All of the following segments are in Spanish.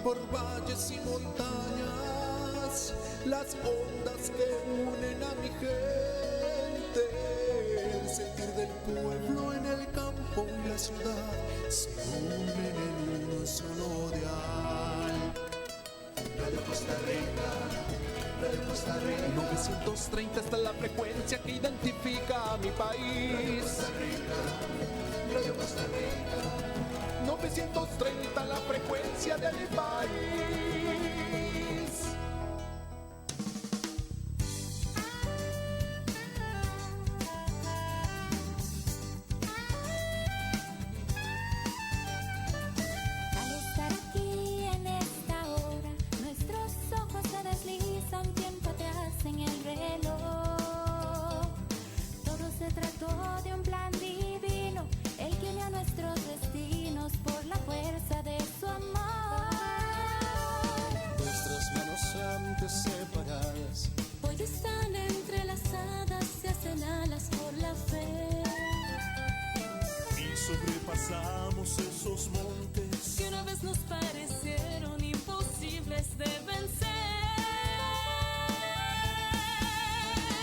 por valles y montañas, las ondas que unen a mi gente, el sentir del pueblo en el campo y la ciudad se unen en un solo dial. Radio Costa Rica, Radio Costa Rica. 930 está la frecuencia que identifica a mi país. Radio Costa Rica, 930 la frecuencia de mi país. Separadas, hoy están entrelazadas, se hacen alas por la fe. Y sobrepasamos esos montes que una vez nos parecieron imposibles de vencer.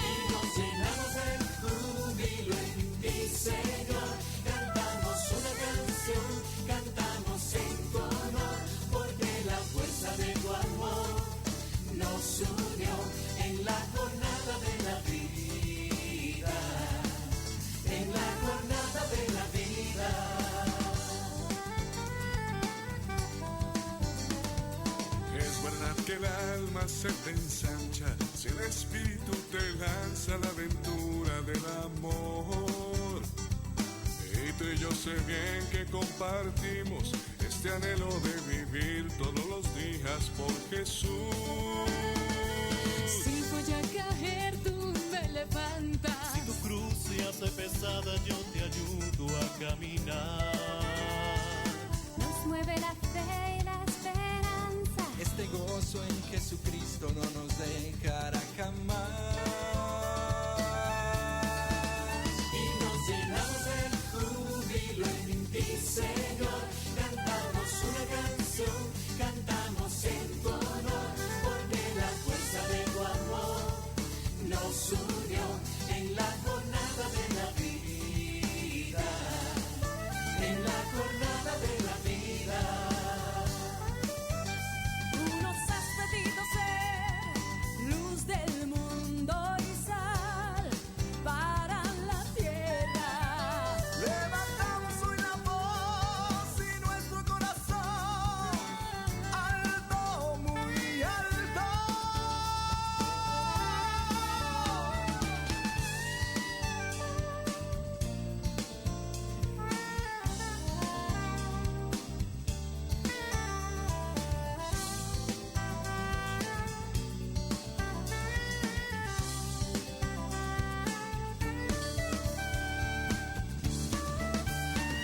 Y nos llenamos del júbilo en ti, Señor. Cantamos una canción, cantamos en tu honor, porque la fuerza de tu amor nos unió en la jornada de la vida, en la jornada de la vida. Es verdad que el alma se te ensancha si el espíritu te lanza la aventura del amor. Y tú y yo sé bien que compartimos este anhelo de vivir todos los días por Jesús. Si voy a caer, tú me levantas. Si tu cruz se hace pesada, yo te ayudo a caminar. Nos mueve la fe y la esperanza. Este gozo en Jesucristo no nos dejará jamás. Y nos llenamos del júbilo en ti, Señor. Cantamos una canción, cantamos en tu honor, porque la fuerza de tu amor nos unió en la jornada de la vida, en la jornada de la vida. Tú nos has pedido ser luz del mundo y sal para la tierra. Levantamos hoy la voz y nuestro corazón alto, muy alto.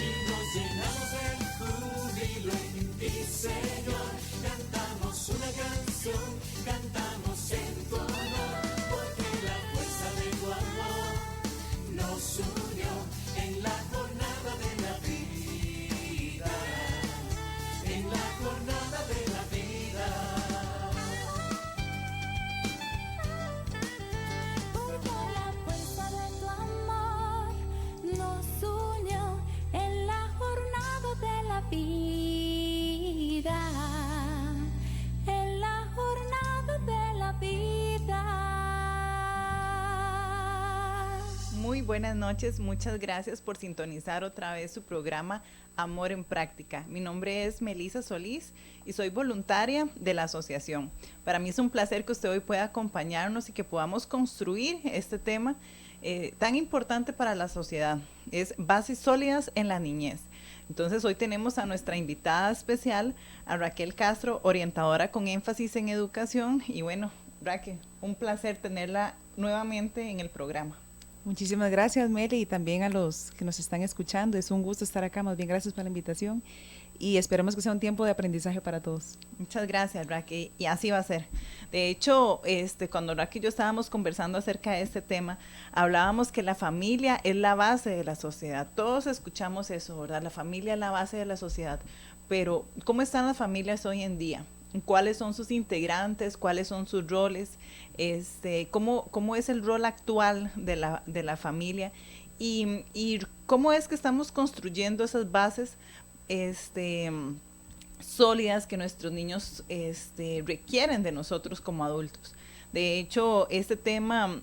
Y nos llenamos del júbilo en ti, Señor. Cantamos una canción, cantamos en tu honor, porque la fuerza de tu amor nos unió en la jornada de la vida, en la jornada de la vida. Porque la fuerza de tu amor nos unió en la jornada de la vida, en la jornada de la vida. Muy buenas noches, muchas gracias por sintonizar otra vez su programa Amor en Práctica. Mi nombre es Melisa Solís y soy voluntaria de la asociación. Para mí es un placer que usted hoy pueda acompañarnos y que podamos construir este tema tan importante para la sociedad. Es bases sólidas en la niñez. Entonces hoy tenemos a nuestra invitada especial, a Raquel Castro, orientadora con énfasis en educación. Y bueno, Raquel, un placer tenerla nuevamente en el programa. Muchísimas gracias, Meli, y también a los que nos están escuchando. Es un gusto estar acá, más bien gracias por la invitación y esperemos que sea un tiempo de aprendizaje para todos. Muchas gracias, Raquel, y así va a ser. De hecho, cuando Raquel y yo estábamos conversando acerca de este tema, hablábamos que la familia es la base de la sociedad. Todos escuchamos eso, ¿verdad? La familia es la base de la sociedad. pero ¿cómo están las familias hoy en día? ¿Cuáles son sus integrantes? ¿Cuáles son sus roles? ¿Cómo es el rol actual de la familia? Y cómo es que estamos construyendo esas bases sólidas que nuestros niños requieren de nosotros como adultos. De hecho, este tema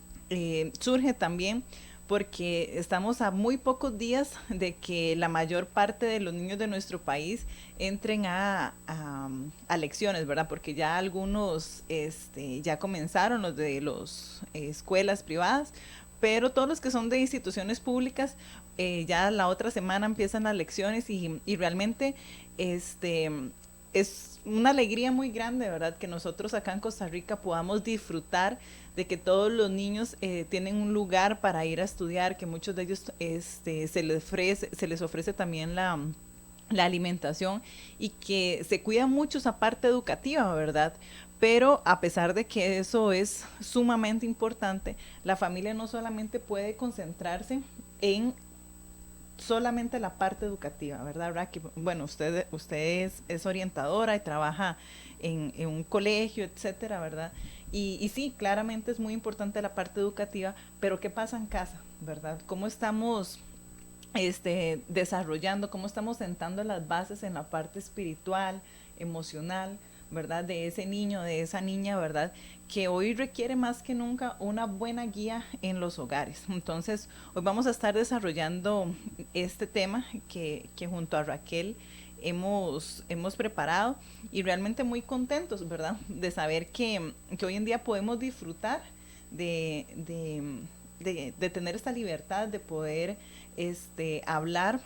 surge también porque estamos a muy pocos días de que la mayor parte de los niños de nuestro país entren a lecciones, ¿verdad? Porque ya algunos ya comenzaron, los de las escuelas privadas, pero todos los que son de instituciones públicas, ya la otra semana empiezan las lecciones y realmente es una alegría muy grande, ¿verdad? Que nosotros acá en Costa Rica podamos disfrutar de que todos los niños tienen un lugar para ir a estudiar, que muchos de ellos se les ofrece también la alimentación y que se cuida mucho esa parte educativa, ¿verdad? Pero a pesar de que eso es sumamente importante, la familia no solamente puede concentrarse en solamente la parte educativa, ¿verdad, Raquel? Bueno, usted es orientadora y trabaja en un colegio, etcétera, ¿verdad? Y sí, claramente es muy importante la parte educativa, pero ¿qué pasa en casa, verdad? ¿Cómo estamos desarrollando, cómo estamos sentando las bases en la parte espiritual, emocional, ¿verdad? De ese niño, de esa niña, ¿verdad? Que hoy requiere más que nunca una buena guía en los hogares. Entonces, hoy vamos a estar desarrollando este tema que junto a Raquel hemos preparado y realmente muy contentos, ¿verdad? De saber que hoy en día podemos disfrutar de tener esta libertad de poder hablar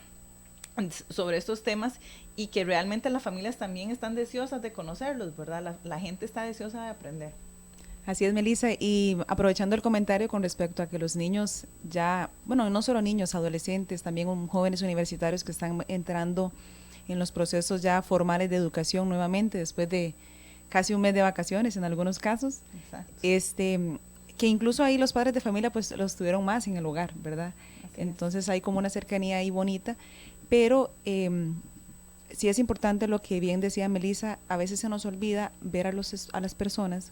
sobre estos temas y que realmente las familias también están deseosas de conocerlos, ¿verdad? La gente está deseosa de aprender. Así es, Melissa, y aprovechando el comentario con respecto a que los niños ya, bueno, no solo niños, adolescentes, también jóvenes universitarios que están entrando en los procesos ya formales de educación nuevamente, después de casi un mes de vacaciones en algunos casos. Exacto. Que incluso ahí los padres de familia pues los tuvieron más en el hogar, ¿verdad? Entonces hay como una cercanía ahí bonita, pero sí es importante lo que bien decía Melissa, a veces se nos olvida ver a las personas,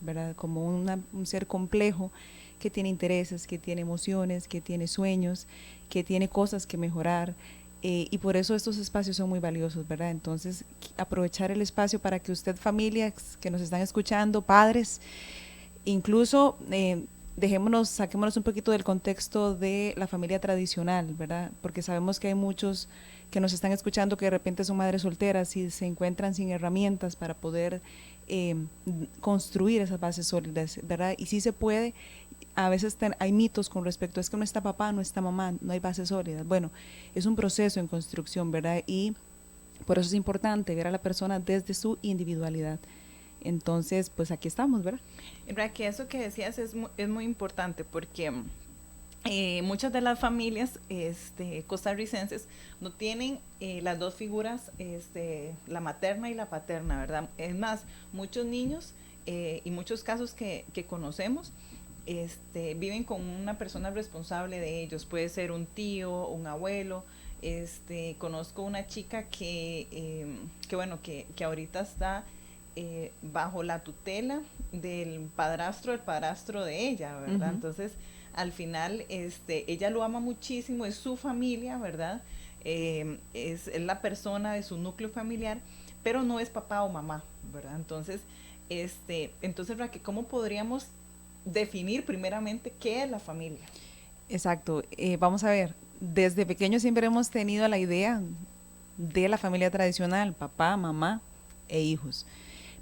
¿verdad? Como un ser complejo que tiene intereses, que tiene emociones, que tiene sueños, que tiene cosas que mejorar, y por eso estos espacios son muy valiosos, ¿verdad? Entonces, aprovechar el espacio para que usted, familias que nos están escuchando, padres, incluso saquémonos un poquito del contexto de la familia tradicional, ¿verdad? Porque sabemos que hay muchos que nos están escuchando que de repente son madres solteras y se encuentran sin herramientas para poder construir esas bases sólidas, ¿verdad? Y sí se puede. A veces hay mitos con respecto a es que no está papá, no está mamá, no hay bases sólidas. Bueno, es un proceso en construcción, ¿verdad? Y por eso es importante ver a la persona desde su individualidad. Entonces, pues aquí estamos, ¿verdad? Raquel, eso que decías es muy importante porque muchas de las familias costarricenses no tienen las dos figuras, la materna y la paterna, ¿verdad? Es más, muchos niños y muchos casos que conocemos viven con una persona responsable de ellos, puede ser un tío, un abuelo. Conozco una chica que ahorita está bajo la tutela del padrastro de ella, ¿verdad? Uh-huh. Entonces, al final, ella lo ama muchísimo, es su familia, ¿verdad? Es la persona de su núcleo familiar, pero no es papá o mamá, ¿verdad? Entonces, Raquel, ¿cómo podríamos definir primeramente qué es la familia? Exacto. Vamos a ver, desde pequeños siempre hemos tenido la idea de la familia tradicional, papá, mamá e hijos.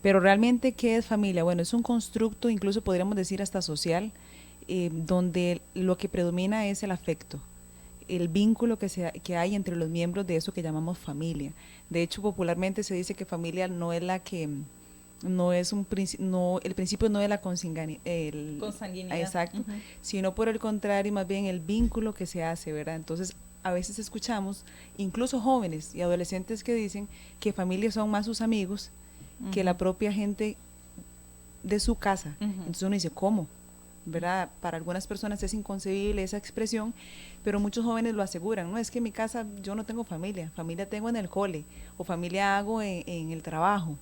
Pero realmente, ¿qué es familia? Bueno, es un constructo, incluso podríamos decir hasta social, donde lo que predomina es el afecto, el vínculo que hay entre los miembros de eso que llamamos familia. De hecho, popularmente se dice que familia no es la que, el principio no es la consanguinidad, exacto, uh-huh, sino por el contrario, más bien el vínculo que se hace, ¿verdad? Entonces, a veces escuchamos, incluso jóvenes y adolescentes que dicen que familia son más sus amigos, uh-huh, que la propia gente de su casa. Uh-huh. Entonces uno dice, ¿cómo? ¿verdad? Para algunas personas es inconcebible esa expresión, pero muchos jóvenes lo aseguran, no, es que en mi casa yo no tengo familia tengo en el cole, o familia hago en el trabajo.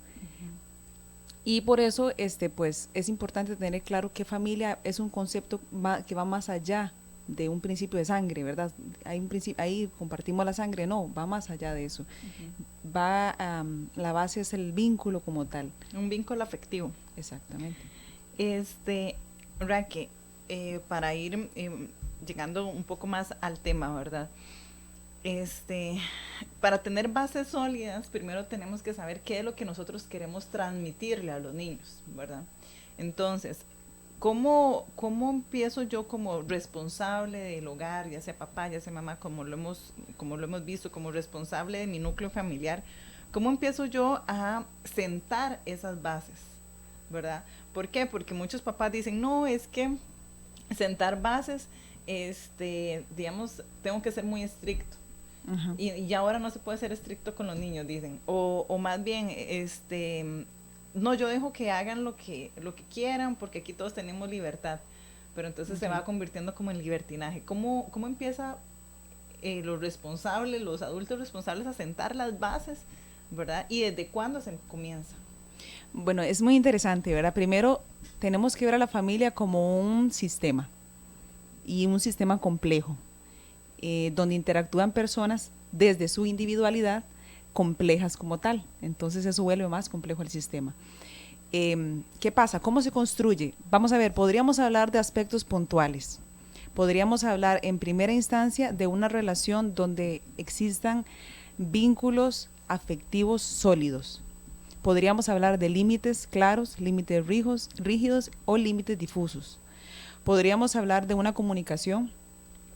Y por eso, pues, es importante tener claro que familia es un concepto que va más allá de un principio de sangre, ¿verdad? Hay un principio, ahí compartimos la sangre, no, va más allá de eso. La base es el vínculo como tal. Un vínculo afectivo. Exactamente. Raque, para ir llegando un poco más al tema, ¿verdad? Para tener bases sólidas, primero tenemos que saber qué es lo que nosotros queremos transmitirle a los niños, ¿verdad? Entonces, ¿cómo empiezo yo como responsable del hogar, ya sea papá, ya sea mamá, como lo hemos visto, como responsable de mi núcleo familiar? ¿Cómo empiezo yo a sentar esas bases, ¿verdad? ¿Por qué? Porque muchos papás dicen, no, es que sentar bases, digamos, tengo que ser muy estricto. Uh-huh. Y ahora no se puede ser estricto con los niños, dicen. O más bien, no, yo dejo que hagan lo que quieran, porque aquí todos tenemos libertad. Pero entonces se va convirtiendo como en libertinaje. ¿Cómo empieza los responsables, los adultos responsables a sentar las bases, ¿verdad? ¿Y desde cuándo se comienza? Bueno, es muy interesante, ¿verdad? Primero, tenemos que ver a la familia como un sistema, y un sistema complejo, donde interactúan personas desde su individualidad complejas como tal. Entonces eso vuelve más complejo el sistema. ¿Qué pasa? ¿Cómo se construye? Vamos a ver, podríamos hablar de aspectos puntuales. Podríamos hablar en primera instancia de una relación donde existan vínculos afectivos sólidos. Podríamos hablar de límites claros, límites rígidos o límites difusos. Podríamos hablar de una comunicación.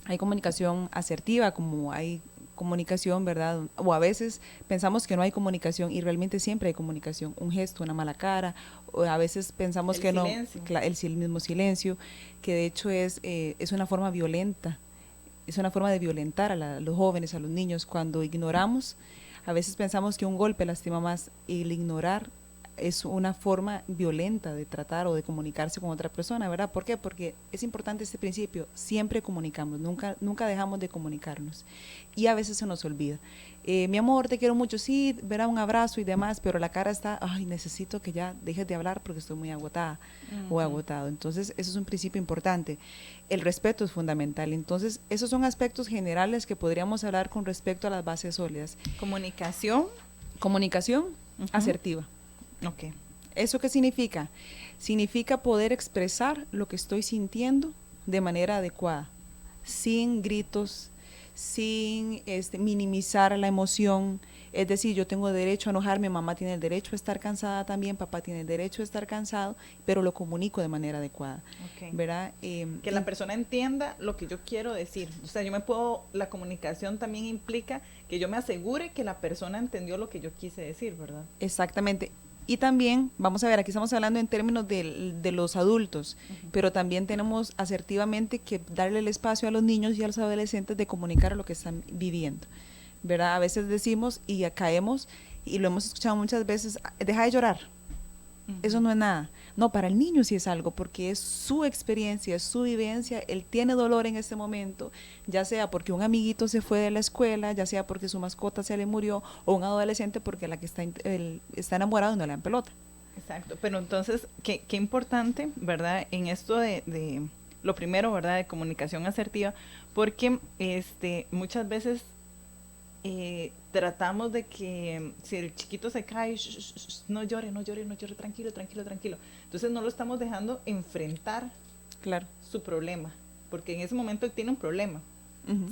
Hay comunicación asertiva, como hay comunicación, ¿verdad? O a veces pensamos que no hay comunicación y realmente siempre hay comunicación. Un gesto, una mala cara, o a veces pensamos que silencio. No, el mismo silencio, que de hecho es una forma violenta, es una forma de violentar a los jóvenes, a los niños. Cuando ignoramos, a veces pensamos que un golpe lastima más, y el ignorar es una forma violenta de tratar o de comunicarse con otra persona, ¿verdad? ¿Por qué? Porque es importante este principio, siempre comunicamos, nunca dejamos de comunicarnos, y a veces se nos olvida. Mi amor, te quiero mucho, sí, verá, un abrazo y demás, pero la cara está, ay, necesito que ya dejes de hablar porque estoy muy agotada o agotado. Entonces, eso es un principio importante. El respeto es fundamental. Entonces, esos son aspectos generales que podríamos hablar con respecto a las bases sólidas. Comunicación asertiva. Okay. ¿Eso qué significa? Significa poder expresar lo que estoy sintiendo de manera adecuada, sin gritos, sin minimizar la emoción. Es decir, yo tengo derecho a enojarme, mamá tiene el derecho a estar cansada también, papá tiene el derecho a estar cansado, pero lo comunico de manera adecuada. Okay. ¿Verdad? Que la persona entienda lo que yo quiero decir. O sea, la comunicación también implica que yo me asegure que la persona entendió lo que yo quise decir, ¿verdad? Exactamente. Y también, vamos a ver, aquí estamos hablando en términos de los adultos, pero también tenemos asertivamente que darle el espacio a los niños y a los adolescentes de comunicar lo que están viviendo, ¿verdad? A veces decimos y caemos, y lo hemos escuchado muchas veces, deja de llorar, eso no es nada. No, para el niño sí es algo, porque es su experiencia, es su vivencia, él tiene dolor en este momento, ya sea porque un amiguito se fue de la escuela, ya sea porque su mascota se le murió, o un adolescente porque la que está enamorado no le dan pelota. Exacto, pero entonces, qué importante, ¿verdad? En esto de lo primero, ¿verdad? De comunicación asertiva, porque muchas veces tratamos de que si el chiquito se cae, no llore, tranquilo. Entonces no lo estamos dejando enfrentar su problema, porque en ese momento él tiene un problema.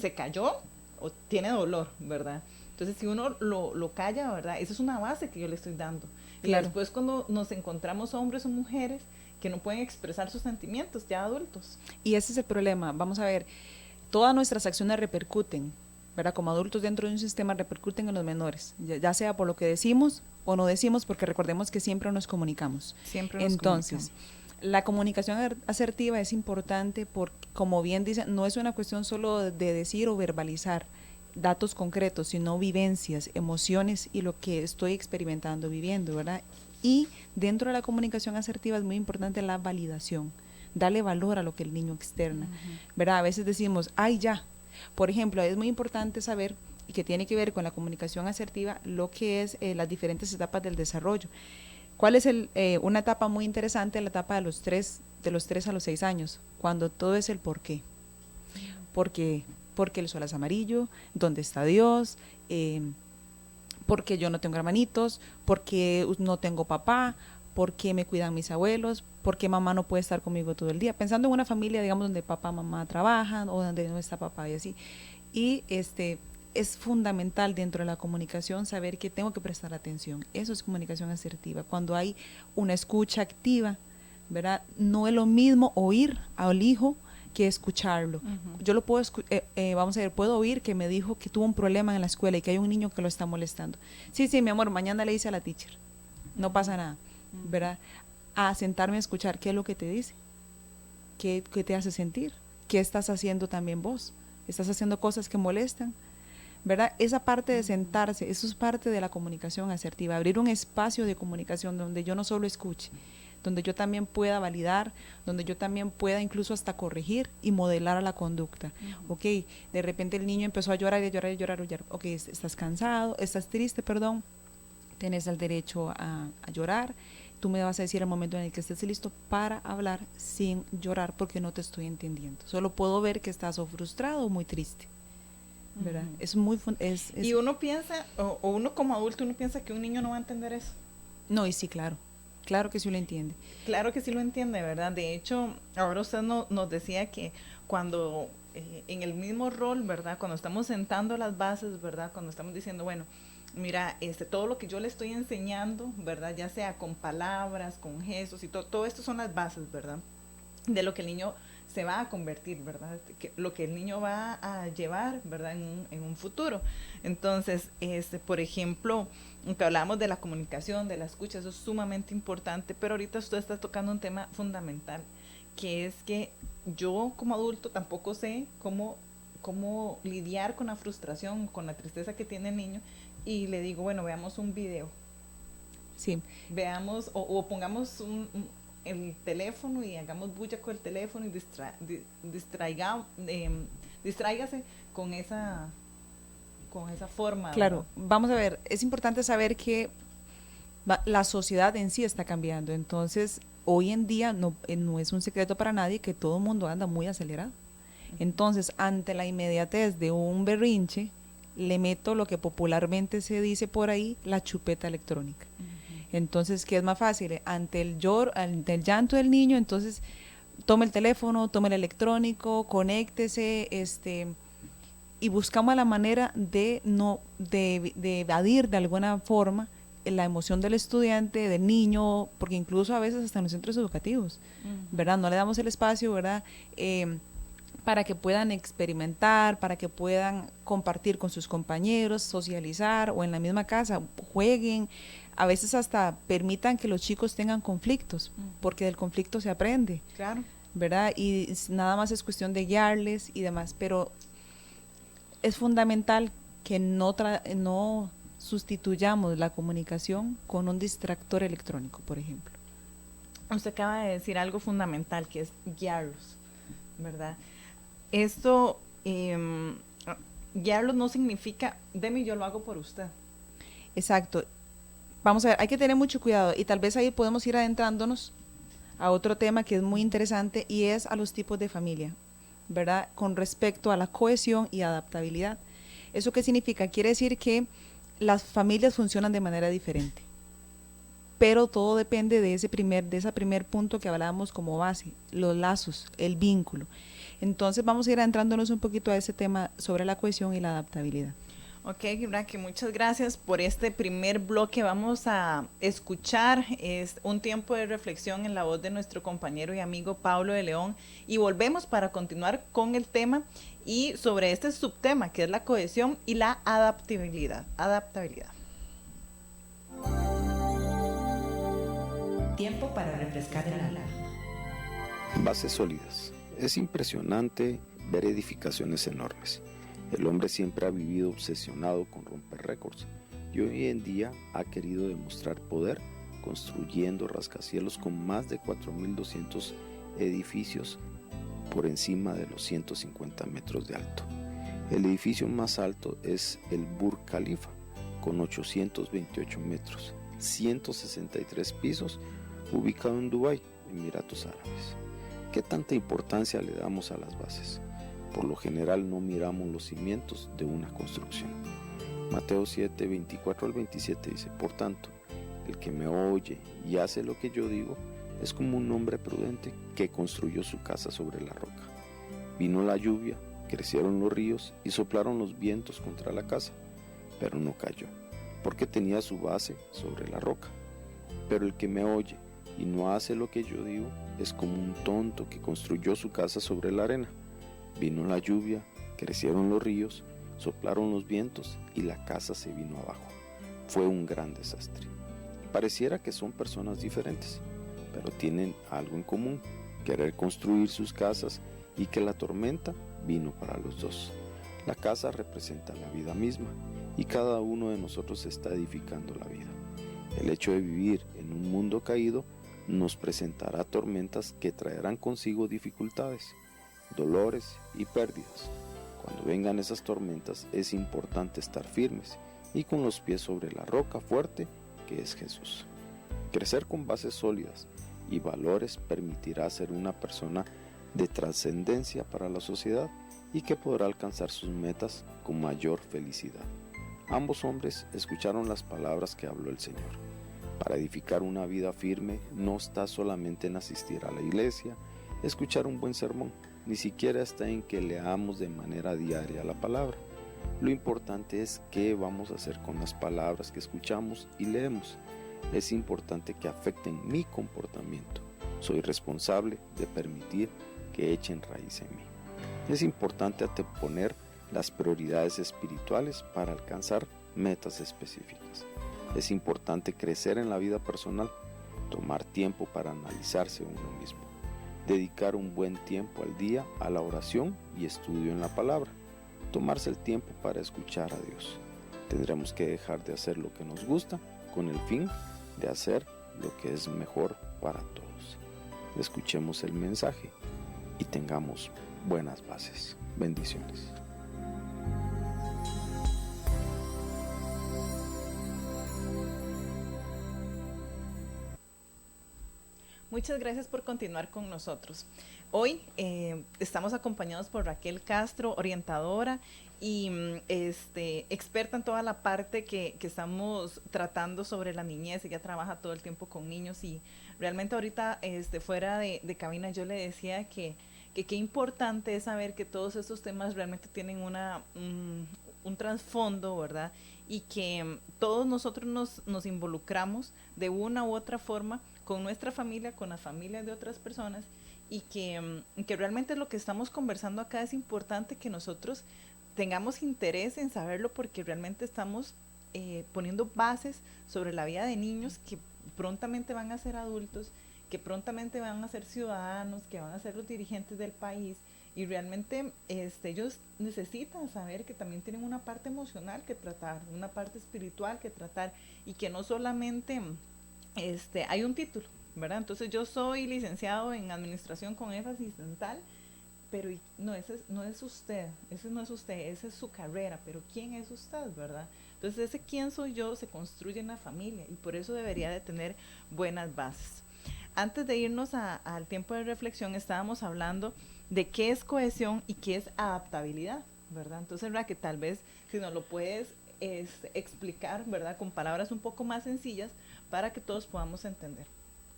Se cayó o tiene dolor, ¿verdad? Entonces si uno lo calla, ¿verdad? Esa es una base que yo le estoy dando. Y después cuando nos encontramos hombres o mujeres que no pueden expresar sus sentimientos, ya adultos. Y ese es el problema. Vamos a ver, todas nuestras acciones repercuten, ¿verdad? Como adultos dentro de un sistema repercuten en los menores, ya sea por lo que decimos o no decimos, porque recordemos que siempre nos comunicamos. Entonces, la comunicación asertiva es importante porque, como bien dicen, no es una cuestión solo de decir o verbalizar datos concretos, sino vivencias, emociones y lo que estoy experimentando, viviendo, ¿verdad? Y dentro de la comunicación asertiva es muy importante la validación dale valor a lo que el niño externa, ¿verdad? A veces decimos, ay, ya. Por ejemplo, es muy importante saber, y que tiene que ver con la comunicación asertiva, lo que es las diferentes etapas del desarrollo. ¿Cuál es una etapa muy interesante? La etapa de los 3 a los 6 años, cuando todo es el por qué. Porque el sol es amarillo, ¿dónde está Dios? Porque yo no tengo hermanitos, porque no tengo papá, porque me cuidan mis abuelos, porque mamá no puede estar conmigo todo el día. Pensando en una familia, digamos, donde papá, mamá trabajan o donde no está papá y así. Y es fundamental dentro de la comunicación saber que tengo que prestar atención. Eso es comunicación asertiva. Cuando hay una escucha activa, ¿verdad? No es lo mismo oír al hijo que escucharlo. Yo lo puedo, puedo oír que me dijo que tuvo un problema en la escuela y que hay un niño que lo está molestando. Sí, mi amor, mañana le dice a la teacher. No pasa nada, ¿verdad? A sentarme a escuchar qué es lo que te dice, qué te hace sentir, qué estás haciendo también vos. Estás haciendo cosas que molestan, ¿verdad? Esa parte de sentarse, eso es parte de la comunicación asertiva, abrir un espacio de comunicación donde yo no solo escuche, donde yo también pueda validar, donde yo también pueda incluso hasta corregir y modelar a la conducta. Ok, de repente el niño empezó a llorar, ok, estás cansado, estás triste, perdón, tienes el derecho a llorar, tú me vas a decir el momento en el que estés listo para hablar sin llorar porque no te estoy entendiendo, solo puedo ver que estás o frustrado o muy triste. ¿Verdad? Es muy y uno piensa, o uno como adulto, uno piensa que un niño no va a entender eso. No, y sí, claro que sí lo entiende. Claro que sí lo entiende, ¿verdad? De hecho, ahora usted nos decía que cuando en el mismo rol, ¿verdad? Cuando estamos sentando las bases, ¿verdad? Cuando estamos diciendo, bueno, mira, todo lo que yo le estoy enseñando, ¿verdad? Ya sea con palabras, con gestos y todo esto son las bases, ¿verdad? De lo que el niño se va a convertir, ¿verdad? Lo que el niño va a llevar, ¿verdad? En un futuro. Entonces, por ejemplo, aunque hablamos de la comunicación, de la escucha, eso es sumamente importante, pero ahorita usted está tocando un tema fundamental, que es que yo como adulto tampoco sé cómo lidiar con la frustración, con la tristeza que tiene el niño, y le digo, bueno, veamos un video. Sí. Veamos, o pongamos el teléfono y hagamos bulla con el teléfono y distráigase con esa forma. Claro, ¿verdad? Vamos a ver, es importante saber que la sociedad en sí está cambiando, entonces hoy en día no es un secreto para nadie que todo el mundo anda muy acelerado. Entonces, ante la inmediatez de un berrinche, le meto lo que popularmente se dice por ahí, la chupeta electrónica. Entonces, ¿qué es más fácil? Ante el llanto del niño, entonces tome el teléfono, tome el electrónico, conéctese, y buscamos la manera de evadir de alguna forma la emoción del estudiante, del niño, porque incluso a veces hasta en los centros educativos, ¿verdad? No le damos el espacio, ¿verdad? Para que puedan experimentar, para que puedan compartir con sus compañeros, socializar o en la misma casa, jueguen. A veces hasta permitan que los chicos tengan conflictos, porque del conflicto se aprende. Claro. ¿Verdad? Y nada más es cuestión de guiarles y demás, pero es fundamental que no sustituyamos la comunicación con un distractor electrónico, por ejemplo. Usted acaba de decir algo fundamental, que es guiarlos, ¿verdad? Esto, guiarlos no significa, Demi, yo lo hago por usted. Exacto. Vamos a ver, hay que tener mucho cuidado y tal vez ahí podemos ir adentrándonos a otro tema que es muy interesante y es a los tipos de familia, ¿verdad? Con respecto a la cohesión y adaptabilidad. ¿Eso qué significa? Quiere decir que las familias funcionan de manera diferente, pero todo depende de ese primer punto que hablábamos como base, los lazos, el vínculo. Entonces vamos a ir adentrándonos un poquito a ese tema sobre la cohesión y la adaptabilidad. Ok, Gibraki, muchas gracias por este primer bloque. Vamos a escuchar un tiempo de reflexión en la voz de nuestro compañero y amigo Pablo de León y volvemos para continuar con el tema y sobre este subtema que es la cohesión y la adaptabilidad. Tiempo para refrescar el alma. Bases sólidas. Es impresionante ver edificaciones enormes. El hombre siempre ha vivido obsesionado con romper récords y hoy en día ha querido demostrar poder construyendo rascacielos con más de 4.200 edificios por encima de los 150 metros de alto. El edificio más alto es el Burj Khalifa, con 828 metros, 163 pisos, ubicado en Dubái, Emiratos Árabes. ¿Qué tanta importancia le damos a las bases? Por lo general no miramos los cimientos de una construcción. Mateo 7, 24 al 27 dice: por tanto, el que me oye y hace lo que yo digo es como un hombre prudente que construyó su casa sobre la roca. Vino la lluvia, crecieron los ríos y soplaron los vientos contra la casa, pero no cayó, porque tenía su base sobre la roca. Pero el que me oye y no hace lo que yo digo es como un tonto que construyó su casa sobre la arena. Vino la lluvia, crecieron los ríos, soplaron los vientos y la casa se vino abajo. Fue un gran desastre. Pareciera que son personas diferentes, pero tienen algo en común: querer construir sus casas, y que la tormenta vino para los dos. La casa representa la vida misma, y cada uno de nosotros está edificando la vida. El hecho de vivir en un mundo caído nos presentará tormentas que traerán consigo dificultades, dolores y pérdidas. Cuando vengan esas tormentas es importante estar firmes y con los pies sobre la roca fuerte que es Jesús. Crecer con bases sólidas y valores permitirá ser una persona de trascendencia para la sociedad y que podrá alcanzar sus metas con mayor felicidad. Ambos hombres escucharon las palabras que habló el Señor. Para edificar una vida firme no está solamente en asistir a la iglesia, escuchar un buen sermón, ni siquiera está en que leamos de manera diaria la palabra. Lo importante es qué vamos a hacer con las palabras que escuchamos y leemos. Es importante que afecten mi comportamiento. Soy responsable de permitir que echen raíz en mí. Es importante anteponer las prioridades espirituales para alcanzar metas específicas. Es importante crecer en la vida personal, tomar tiempo para analizarse uno mismo, dedicar un buen tiempo al día a la oración y estudio en la palabra, tomarse el tiempo para escuchar a Dios. Tendremos que dejar de hacer lo que nos gusta con el fin de hacer lo que es mejor para todos. Escuchemos el mensaje y tengamos buenas bases. Bendiciones. Muchas gracias por continuar con nosotros. Hoy estamos acompañados por Raquel Castro, orientadora y experta en toda la parte que estamos tratando sobre la niñez. Ella trabaja todo el tiempo con niños y realmente ahorita fuera de cabina yo le decía que qué importante es saber que todos estos temas realmente tienen un trasfondo, ¿verdad? Y que todos nosotros nos involucramos de una u otra forma con nuestra familia, con la familia de otras personas, y que realmente lo que estamos conversando acá es importante que nosotros tengamos interés en saberlo, porque realmente estamos poniendo bases sobre la vida de niños que prontamente van a ser adultos, que prontamente van a ser ciudadanos, que van a ser los dirigentes del país, y realmente ellos necesitan saber que también tienen una parte emocional que tratar, una parte espiritual que tratar, y que no solamente hay un título, ¿verdad? Entonces yo soy licenciado en administración con énfasis en tal, pero no, ese no es usted, esa es su carrera, pero ¿quién es usted, verdad? Entonces ese quién soy yo se construye en la familia, y por eso debería de tener buenas bases. Antes de irnos al tiempo de reflexión, estábamos hablando de qué es cohesión y qué es adaptabilidad, ¿verdad? Entonces, ¿verdad? Que tal vez si nos lo puedes explicar, ¿verdad? Con palabras un poco más sencillas para que todos podamos entender.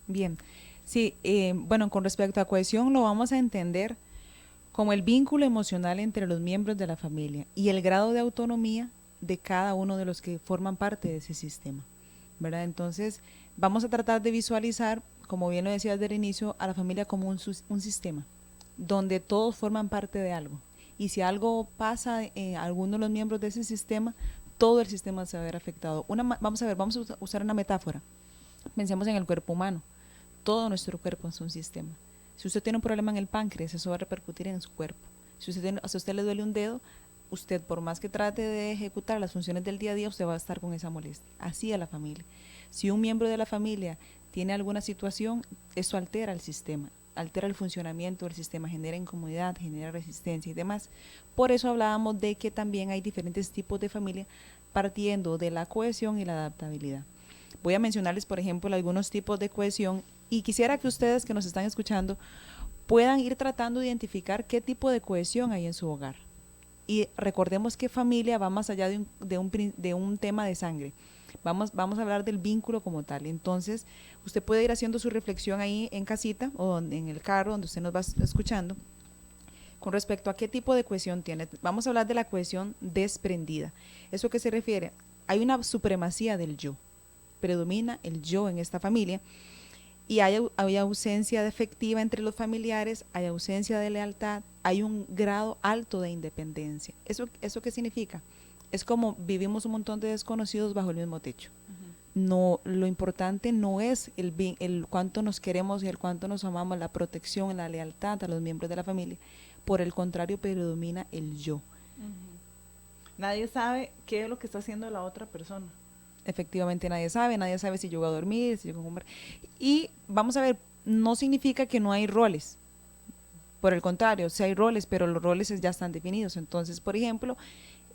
Bien, sí, bueno, con respecto a cohesión lo vamos a entender como el vínculo emocional entre los miembros de la familia y el grado de autonomía de cada uno de los que forman parte de ese sistema, ¿verdad? Entonces, vamos a tratar de visualizar, como bien lo decía desde el inicio, a la familia como un sistema, donde todos forman parte de algo. Y si algo pasa a alguno de los miembros de ese sistema, todo el sistema se va a ver afectado. Vamos a usar una metáfora. Pensemos en el cuerpo humano. Todo nuestro cuerpo es un sistema. Si usted tiene un problema en el páncreas, eso va a repercutir en su cuerpo. Si a usted le duele un dedo, usted, por más que trate de ejecutar las funciones del día a día, usted va a estar con esa molestia. Así a la familia. Si un miembro de la familia tiene alguna situación, eso altera el sistema. altera el funcionamiento del sistema, genera incomodidad, genera resistencia y demás. Por eso hablábamos de que también hay diferentes tipos de familia partiendo de la cohesión y la adaptabilidad. Voy a mencionarles, por ejemplo, algunos tipos de cohesión y quisiera que ustedes que nos están escuchando puedan ir tratando de identificar qué tipo de cohesión hay en su hogar. Y recordemos que familia va más allá de un tema de sangre. Vamos a hablar del vínculo como tal. Entonces, usted puede ir haciendo su reflexión ahí en casita o en el carro donde usted nos va escuchando con respecto a qué tipo de cohesión tiene. Vamos a hablar de la cohesión desprendida. ¿Eso qué se refiere? Hay una supremacía del yo. Predomina el yo en esta familia y hay ausencia de afectiva entre los familiares, hay ausencia de lealtad, hay un grado alto de independencia. ¿Eso qué significa? Es como vivimos un montón de desconocidos bajo el mismo techo. No, lo importante no es el cuánto nos queremos y el cuánto nos amamos, la protección, la lealtad a los miembros de la familia. Por el contrario, predomina el yo. Nadie sabe qué es lo que está haciendo la otra persona. Efectivamente nadie sabe si yo voy a dormir, si yo voy a comer. Y vamos a ver, no significa que no hay roles. Por el contrario, sí hay roles, pero los roles ya están definidos. Entonces, por ejemplo,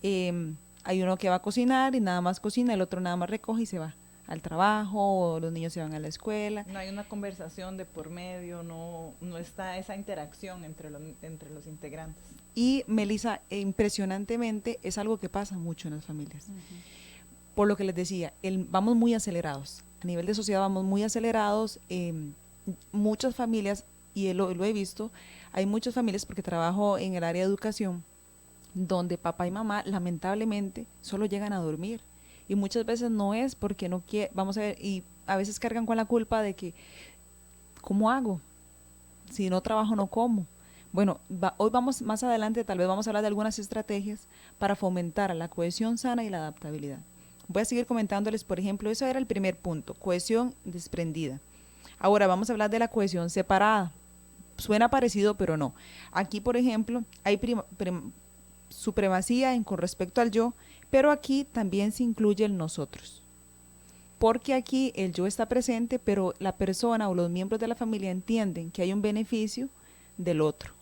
hay uno que va a cocinar y nada más cocina, el otro nada más recoge y se va al trabajo, o los niños se van a la escuela. No hay una conversación de por medio, no está esa interacción entre los integrantes. Y Melissa, impresionantemente es algo que pasa mucho en las familias. Por lo que les decía, vamos muy acelerados. A nivel de sociedad vamos muy acelerados. Muchas familias, y lo he visto, hay muchas familias porque trabajo en el área de educación, donde papá y mamá lamentablemente solo llegan a dormir. Y muchas veces no es porque no quieren, vamos a ver, y a veces cargan con la culpa de que, ¿cómo hago? Si no trabajo, no como. Bueno, hoy vamos más adelante, tal vez vamos a hablar de algunas estrategias para fomentar la cohesión sana y la adaptabilidad. Voy a seguir comentándoles, por ejemplo, eso era el primer punto, cohesión desprendida. Ahora vamos a hablar de la cohesión separada. Suena parecido, pero no. Aquí, por ejemplo, hay supremacía con respecto al yo, pero aquí también se incluye el nosotros. Porque aquí el yo está presente, pero la persona o los miembros de la familia entienden que hay un beneficio del otro.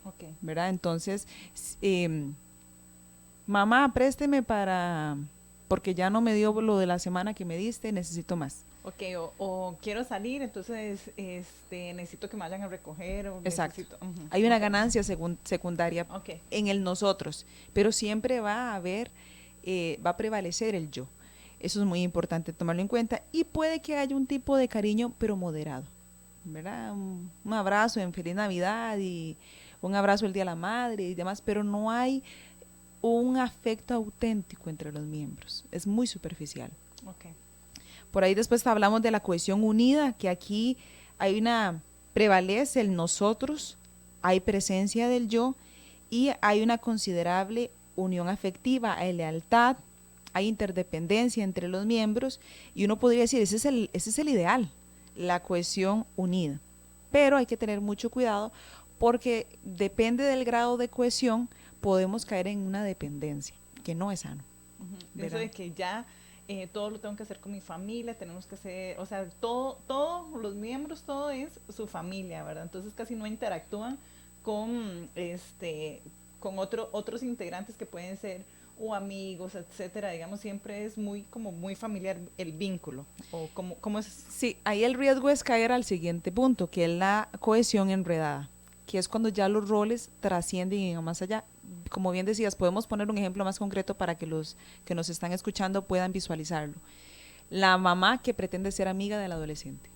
Okay. ¿Verdad? Entonces, mamá, présteme porque ya no me dio lo de la semana que me diste, necesito más. Ok, o quiero salir, entonces necesito que me vayan a recoger. Exacto. Hay una ganancia secundaria en el nosotros, pero siempre va a prevalecer el yo. Eso es muy importante tomarlo en cuenta y puede que haya un tipo de cariño, pero moderado, ¿verdad? Un abrazo en Feliz Navidad y un abrazo el Día de la Madre y demás, pero no hay un afecto auténtico entre los miembros, es muy superficial. Okay. Por ahí después hablamos de la cohesión unida, que aquí prevalece el nosotros, hay presencia del yo y hay una considerable unión afectiva, hay lealtad, hay interdependencia entre los miembros y uno podría decir, ese es el ideal, la cohesión unida. Pero hay que tener mucho cuidado porque depende del grado de cohesión, podemos caer en una dependencia, que no es sano. Eso de que ya todo lo tengo que hacer con mi familia, tenemos que hacer, o sea, todos los miembros, todo es su familia, ¿verdad? Entonces casi no interactúan con otros integrantes que pueden ser o amigos, etcétera. Digamos, siempre es muy familiar el vínculo. O ¿cómo es? Sí, ahí el riesgo es caer al siguiente punto, que es la cohesión enredada, que es cuando ya los roles trascienden y van más allá. Como bien decías, podemos poner un ejemplo más concreto para que los que nos están escuchando puedan visualizarlo. La mamá que pretende ser amiga del adolescente.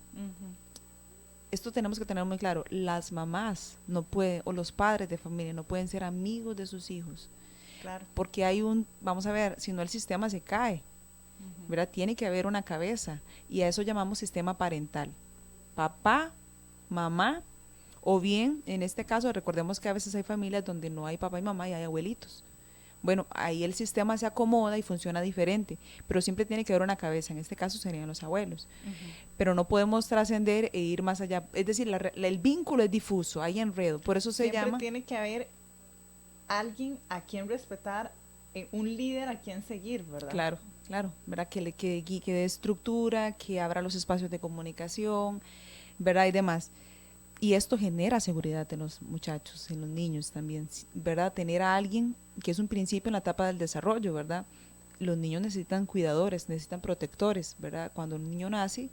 Esto tenemos que tener muy claro. Las mamás no pueden, o los padres de familia no pueden ser amigos de sus hijos. Claro. Porque vamos a ver, si no el sistema se cae, ¿verdad? Tiene que haber una cabeza y a eso llamamos sistema parental. Papá, mamá, o bien, en este caso, recordemos que a veces hay familias donde no hay papá y mamá y hay abuelitos. Bueno, ahí el sistema se acomoda y funciona diferente, pero siempre tiene que haber una cabeza, en este caso serían los abuelos. Pero no podemos trascender e ir más allá, es decir, el vínculo es difuso, hay enredo, por eso se llama... Siempre tiene que haber alguien a quien respetar, un líder a quien seguir, ¿verdad? Claro, ¿verdad? Que dé estructura, que abra los espacios de comunicación, ¿verdad? Y demás. Y esto genera seguridad en los muchachos, en los niños también, ¿verdad? Tener a alguien, que es un principio en la etapa del desarrollo, ¿verdad? Los niños necesitan cuidadores, necesitan protectores, ¿verdad? Cuando un niño nace,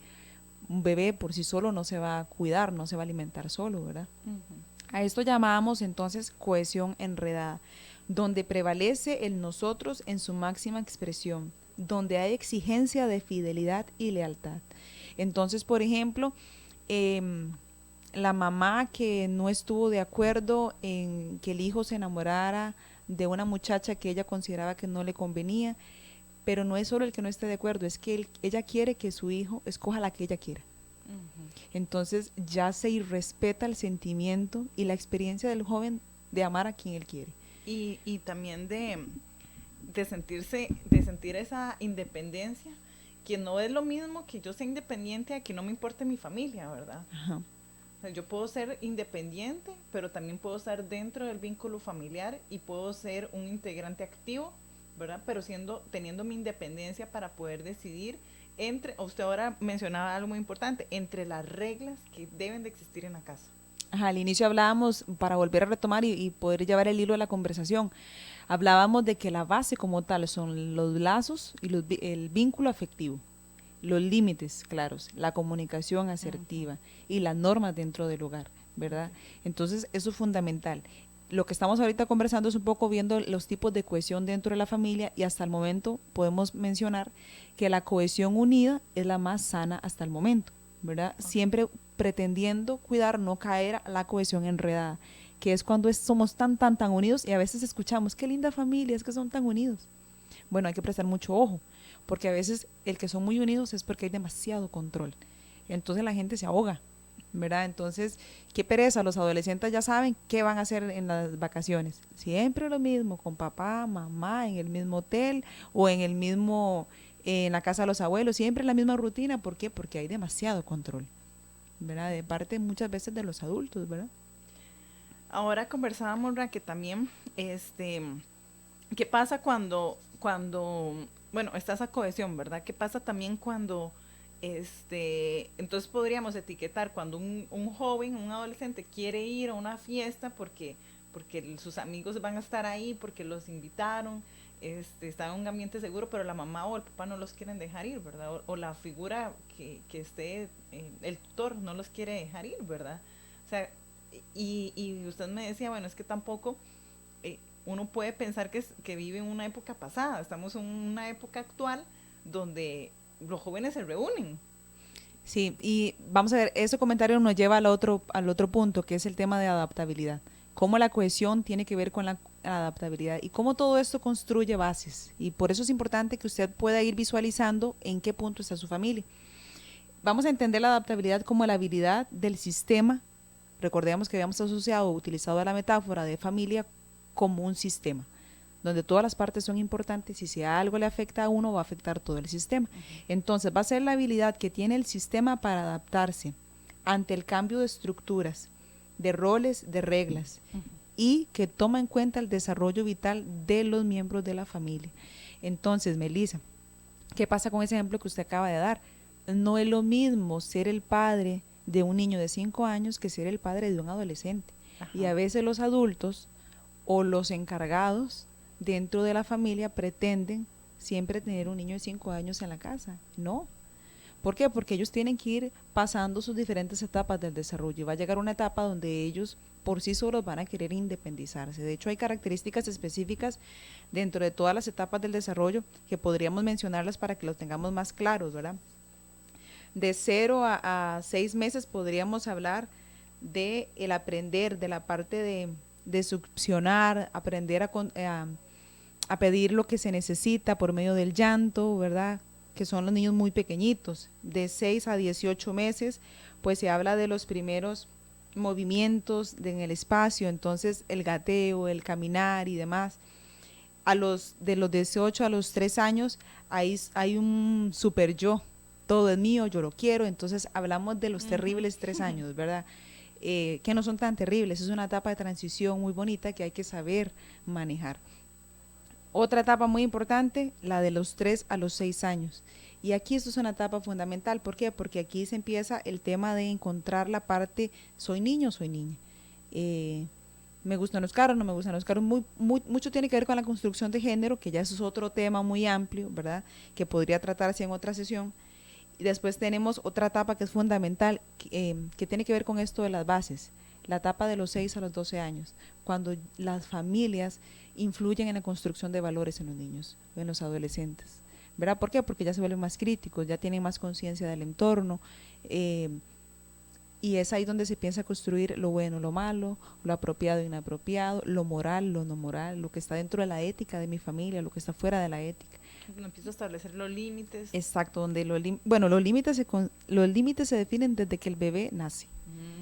un bebé por sí solo no se va a cuidar, no se va a alimentar solo, ¿verdad? A esto llamamos entonces cohesión enredada, donde prevalece el nosotros en su máxima expresión, donde hay exigencia de fidelidad y lealtad. Entonces, por ejemplo, la mamá que no estuvo de acuerdo en que el hijo se enamorara de una muchacha que ella consideraba que no le convenía, pero no es solo el que no esté de acuerdo, es que ella quiere que su hijo escoja la que ella quiera. Entonces ya se irrespeta el sentimiento y la experiencia del joven de amar a quien él quiere. Y también de sentir esa independencia, que no es lo mismo que yo sea independiente a que no me importe mi familia, ¿verdad? Ajá. O sea, yo puedo ser independiente, pero también puedo estar dentro del vínculo familiar y puedo ser un integrante activo, ¿verdad? Pero teniendo mi independencia para poder decidir usted ahora mencionaba algo muy importante, entre las reglas que deben de existir en la casa. Ajá, al inicio hablábamos, para volver a retomar y poder llevar el hilo de la conversación, hablábamos de que la base como tal son los lazos y el vínculo afectivo, los límites claros, la comunicación asertiva y las normas dentro del hogar, ¿verdad? Entonces eso es fundamental. Lo que estamos ahorita conversando es un poco viendo los tipos de cohesión dentro de la familia, y hasta el momento podemos mencionar que la cohesión unida es la más sana hasta el momento, ¿verdad? Siempre pretendiendo cuidar, no caer a la cohesión enredada, que es cuando somos tan unidos, y a veces escuchamos, qué linda familia, es que son tan unidos. Bueno, hay que prestar mucho ojo, porque a veces el que son muy unidos es porque hay demasiado control. Entonces la gente se ahoga, ¿verdad? Entonces, qué pereza, los adolescentes ya saben qué van a hacer en las vacaciones. Siempre lo mismo, con papá, mamá, en el mismo hotel o en la casa de los abuelos, siempre la misma rutina. ¿Por qué? Porque hay demasiado control, ¿verdad? De parte muchas veces de los adultos, ¿verdad? Ahora conversábamos, Ra, que también, ¿qué pasa cuando, bueno, está esa cohesión, ¿verdad? ¿Qué pasa también cuando, entonces podríamos etiquetar cuando un joven, un adolescente quiere ir a una fiesta porque sus amigos van a estar ahí, porque los invitaron, está en un ambiente seguro, pero la mamá o el papá no los quieren dejar ir, ¿verdad? O la figura que esté, el tutor no los quiere dejar ir, ¿verdad? O sea, y usted me decía, bueno, es que tampoco uno puede pensar que vive en una época pasada, estamos en una época actual donde los jóvenes se reúnen. Sí, y vamos a ver, ese comentario nos lleva al otro punto, que es el tema de adaptabilidad. Cómo la cohesión tiene que ver con la adaptabilidad y cómo todo esto construye bases. Y por eso es importante que usted pueda ir visualizando en qué punto está su familia. Vamos a entender la adaptabilidad como la habilidad del sistema. Recordemos que habíamos utilizado la metáfora de familia como un sistema, donde todas las partes son importantes y si algo le afecta a uno va a afectar todo el sistema. Entonces va a ser la habilidad que tiene el sistema para adaptarse ante el cambio de estructuras, de roles, de reglas, y que toma en cuenta el desarrollo vital de los miembros de la familia. Entonces, Melissa, ¿qué pasa con ese ejemplo que usted acaba de dar? No es lo mismo ser el padre de un niño de 5 años que ser el padre de un adolescente. Ajá. Y a veces los adultos o los encargados dentro de la familia pretenden siempre tener un niño de 5 años en la casa. No. ¿Por qué? Porque ellos tienen que ir pasando sus diferentes etapas del desarrollo y va a llegar una etapa donde ellos por sí solos van a querer independizarse. De hecho, hay características específicas dentro de todas las etapas del desarrollo que podríamos mencionarlas para que lo tengamos más claros, ¿verdad? De 0 a 6 meses podríamos hablar de el aprender, de la parte de succionar, aprender a pedir lo que se necesita por medio del llanto, ¿verdad? Que son los niños muy pequeñitos. De 6 a 18 meses, pues se habla de los primeros movimientos en el espacio, entonces el gateo, el caminar y demás. De los 18 a los 3 años hay un super yo, todo es mío, yo lo quiero, entonces hablamos de los terribles 3 años, ¿verdad? Que no son tan terribles, es una etapa de transición muy bonita que hay que saber manejar. Otra etapa muy importante, la de los 3 a los 6 años. Y aquí esto es una etapa fundamental. ¿Por qué? Porque aquí se empieza el tema de encontrar la parte, soy niño, soy niña. Me gustan los carros, no me gustan los carros. Mucho tiene que ver con la construcción de género, que ya eso es otro tema muy amplio, ¿verdad? Que podría tratarse en otra sesión. Y después tenemos otra etapa que es fundamental, que tiene que ver con esto de las bases. La etapa de los 6 a los 12 años, cuando las familias influyen en la construcción de valores en los niños, en los adolescentes. ¿Verdad? ¿Por qué? Porque ya se vuelven más críticos, ya tienen más conciencia del entorno, y es ahí donde se piensa construir lo bueno, lo malo, lo apropiado, inapropiado, lo moral, lo no moral, lo que está dentro de la ética de mi familia, lo que está fuera de la ética. Empiezo a establecer los límites. Exacto, donde los límites se definen desde que el bebé nace.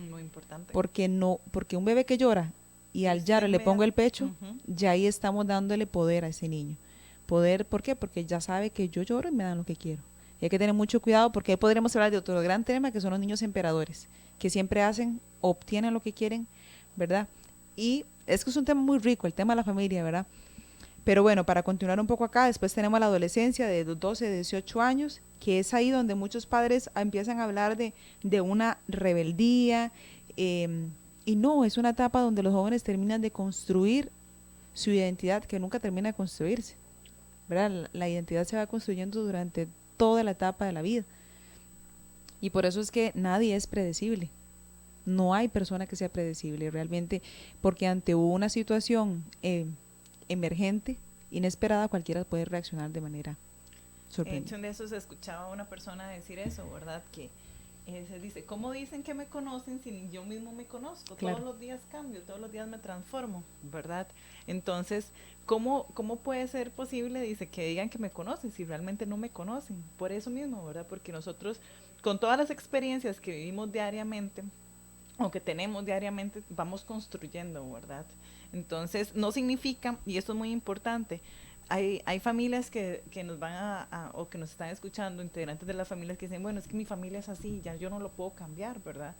Muy importante. Porque un bebé que llora y al llorar le pongo el pecho, ya ahí estamos dándole poder a ese niño. Poder, ¿por qué? Porque ya sabe que yo lloro y me dan lo que quiero. Y hay que tener mucho cuidado porque ahí podríamos hablar de otro gran tema, que son los niños emperadores, que siempre obtienen lo que quieren, ¿verdad? Y es que es un tema muy rico, el tema de la familia, ¿verdad? Pero bueno, para continuar un poco acá, después tenemos la adolescencia de 12, 18 años, que es ahí donde muchos padres empiezan a hablar de una rebeldía, y no, es una etapa donde los jóvenes terminan de construir su identidad, que nunca termina de construirse, ¿verdad? La identidad se va construyendo durante toda la etapa de la vida. Y por eso es que nadie es predecible. No hay persona que sea predecible realmente, porque ante una situación emergente, inesperada, cualquiera puede reaccionar de manera sorprendente. De eso se escuchaba a una persona decir eso, ¿verdad? Que se dice, ¿cómo dicen que me conocen si yo mismo me conozco? Claro. Todos los días cambio, todos los días me transformo, ¿verdad? Entonces, ¿cómo puede ser posible, dice, que digan que me conocen si realmente no me conocen? Por eso mismo, ¿verdad? Porque nosotros, con todas las experiencias que vivimos diariamente, o que tenemos diariamente, vamos construyendo, ¿verdad? Entonces, no significa, y esto es muy importante, hay familias que nos van o que nos están escuchando, integrantes de las familias que dicen, bueno, es que mi familia es así, ya yo no lo puedo cambiar, ¿verdad?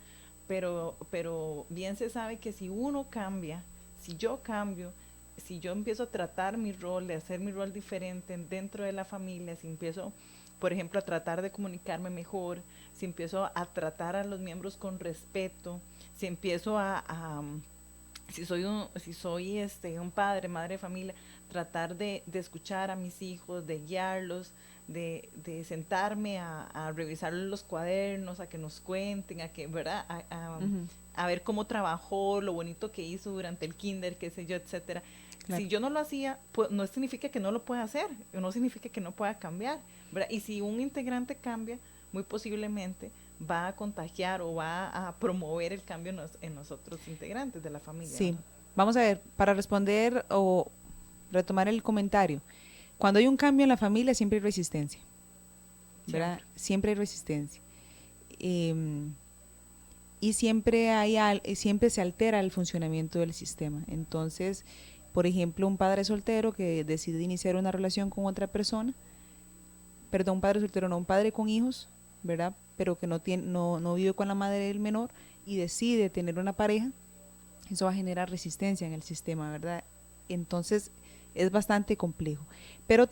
Pero bien se sabe que si uno cambia, si yo cambio, si yo empiezo a tratar mi rol, de hacer mi rol diferente dentro de la familia, si empiezo, por ejemplo, a tratar de comunicarme mejor, si empiezo a tratar a los miembros con respeto, si empiezo si soy un padre, madre de familia, tratar de escuchar a mis hijos, de guiarlos, de sentarme a revisar los cuadernos, a que nos cuenten, a que, ¿verdad? A ver cómo trabajó, lo bonito que hizo durante el kinder, qué sé yo, etcétera. Claro. Si yo no lo hacía, pues no significa que no lo pueda hacer, no significa que no pueda cambiar, ¿verdad? Y si un integrante cambia, muy posiblemente va a contagiar o va a promover el cambio en los otros integrantes de la familia. Sí, ¿no? Vamos a ver, para responder o retomar el comentario, cuando hay un cambio en la familia siempre hay resistencia, ¿verdad? Siempre hay resistencia. Y siempre se altera el funcionamiento del sistema. Entonces, por ejemplo, un padre soltero que decide iniciar una relación con otra persona, un padre con hijos, ¿verdad? Pero que no vive con la madre del menor y decide tener una pareja, eso va a generar resistencia en el sistema, ¿verdad? Entonces es bastante complejo, pero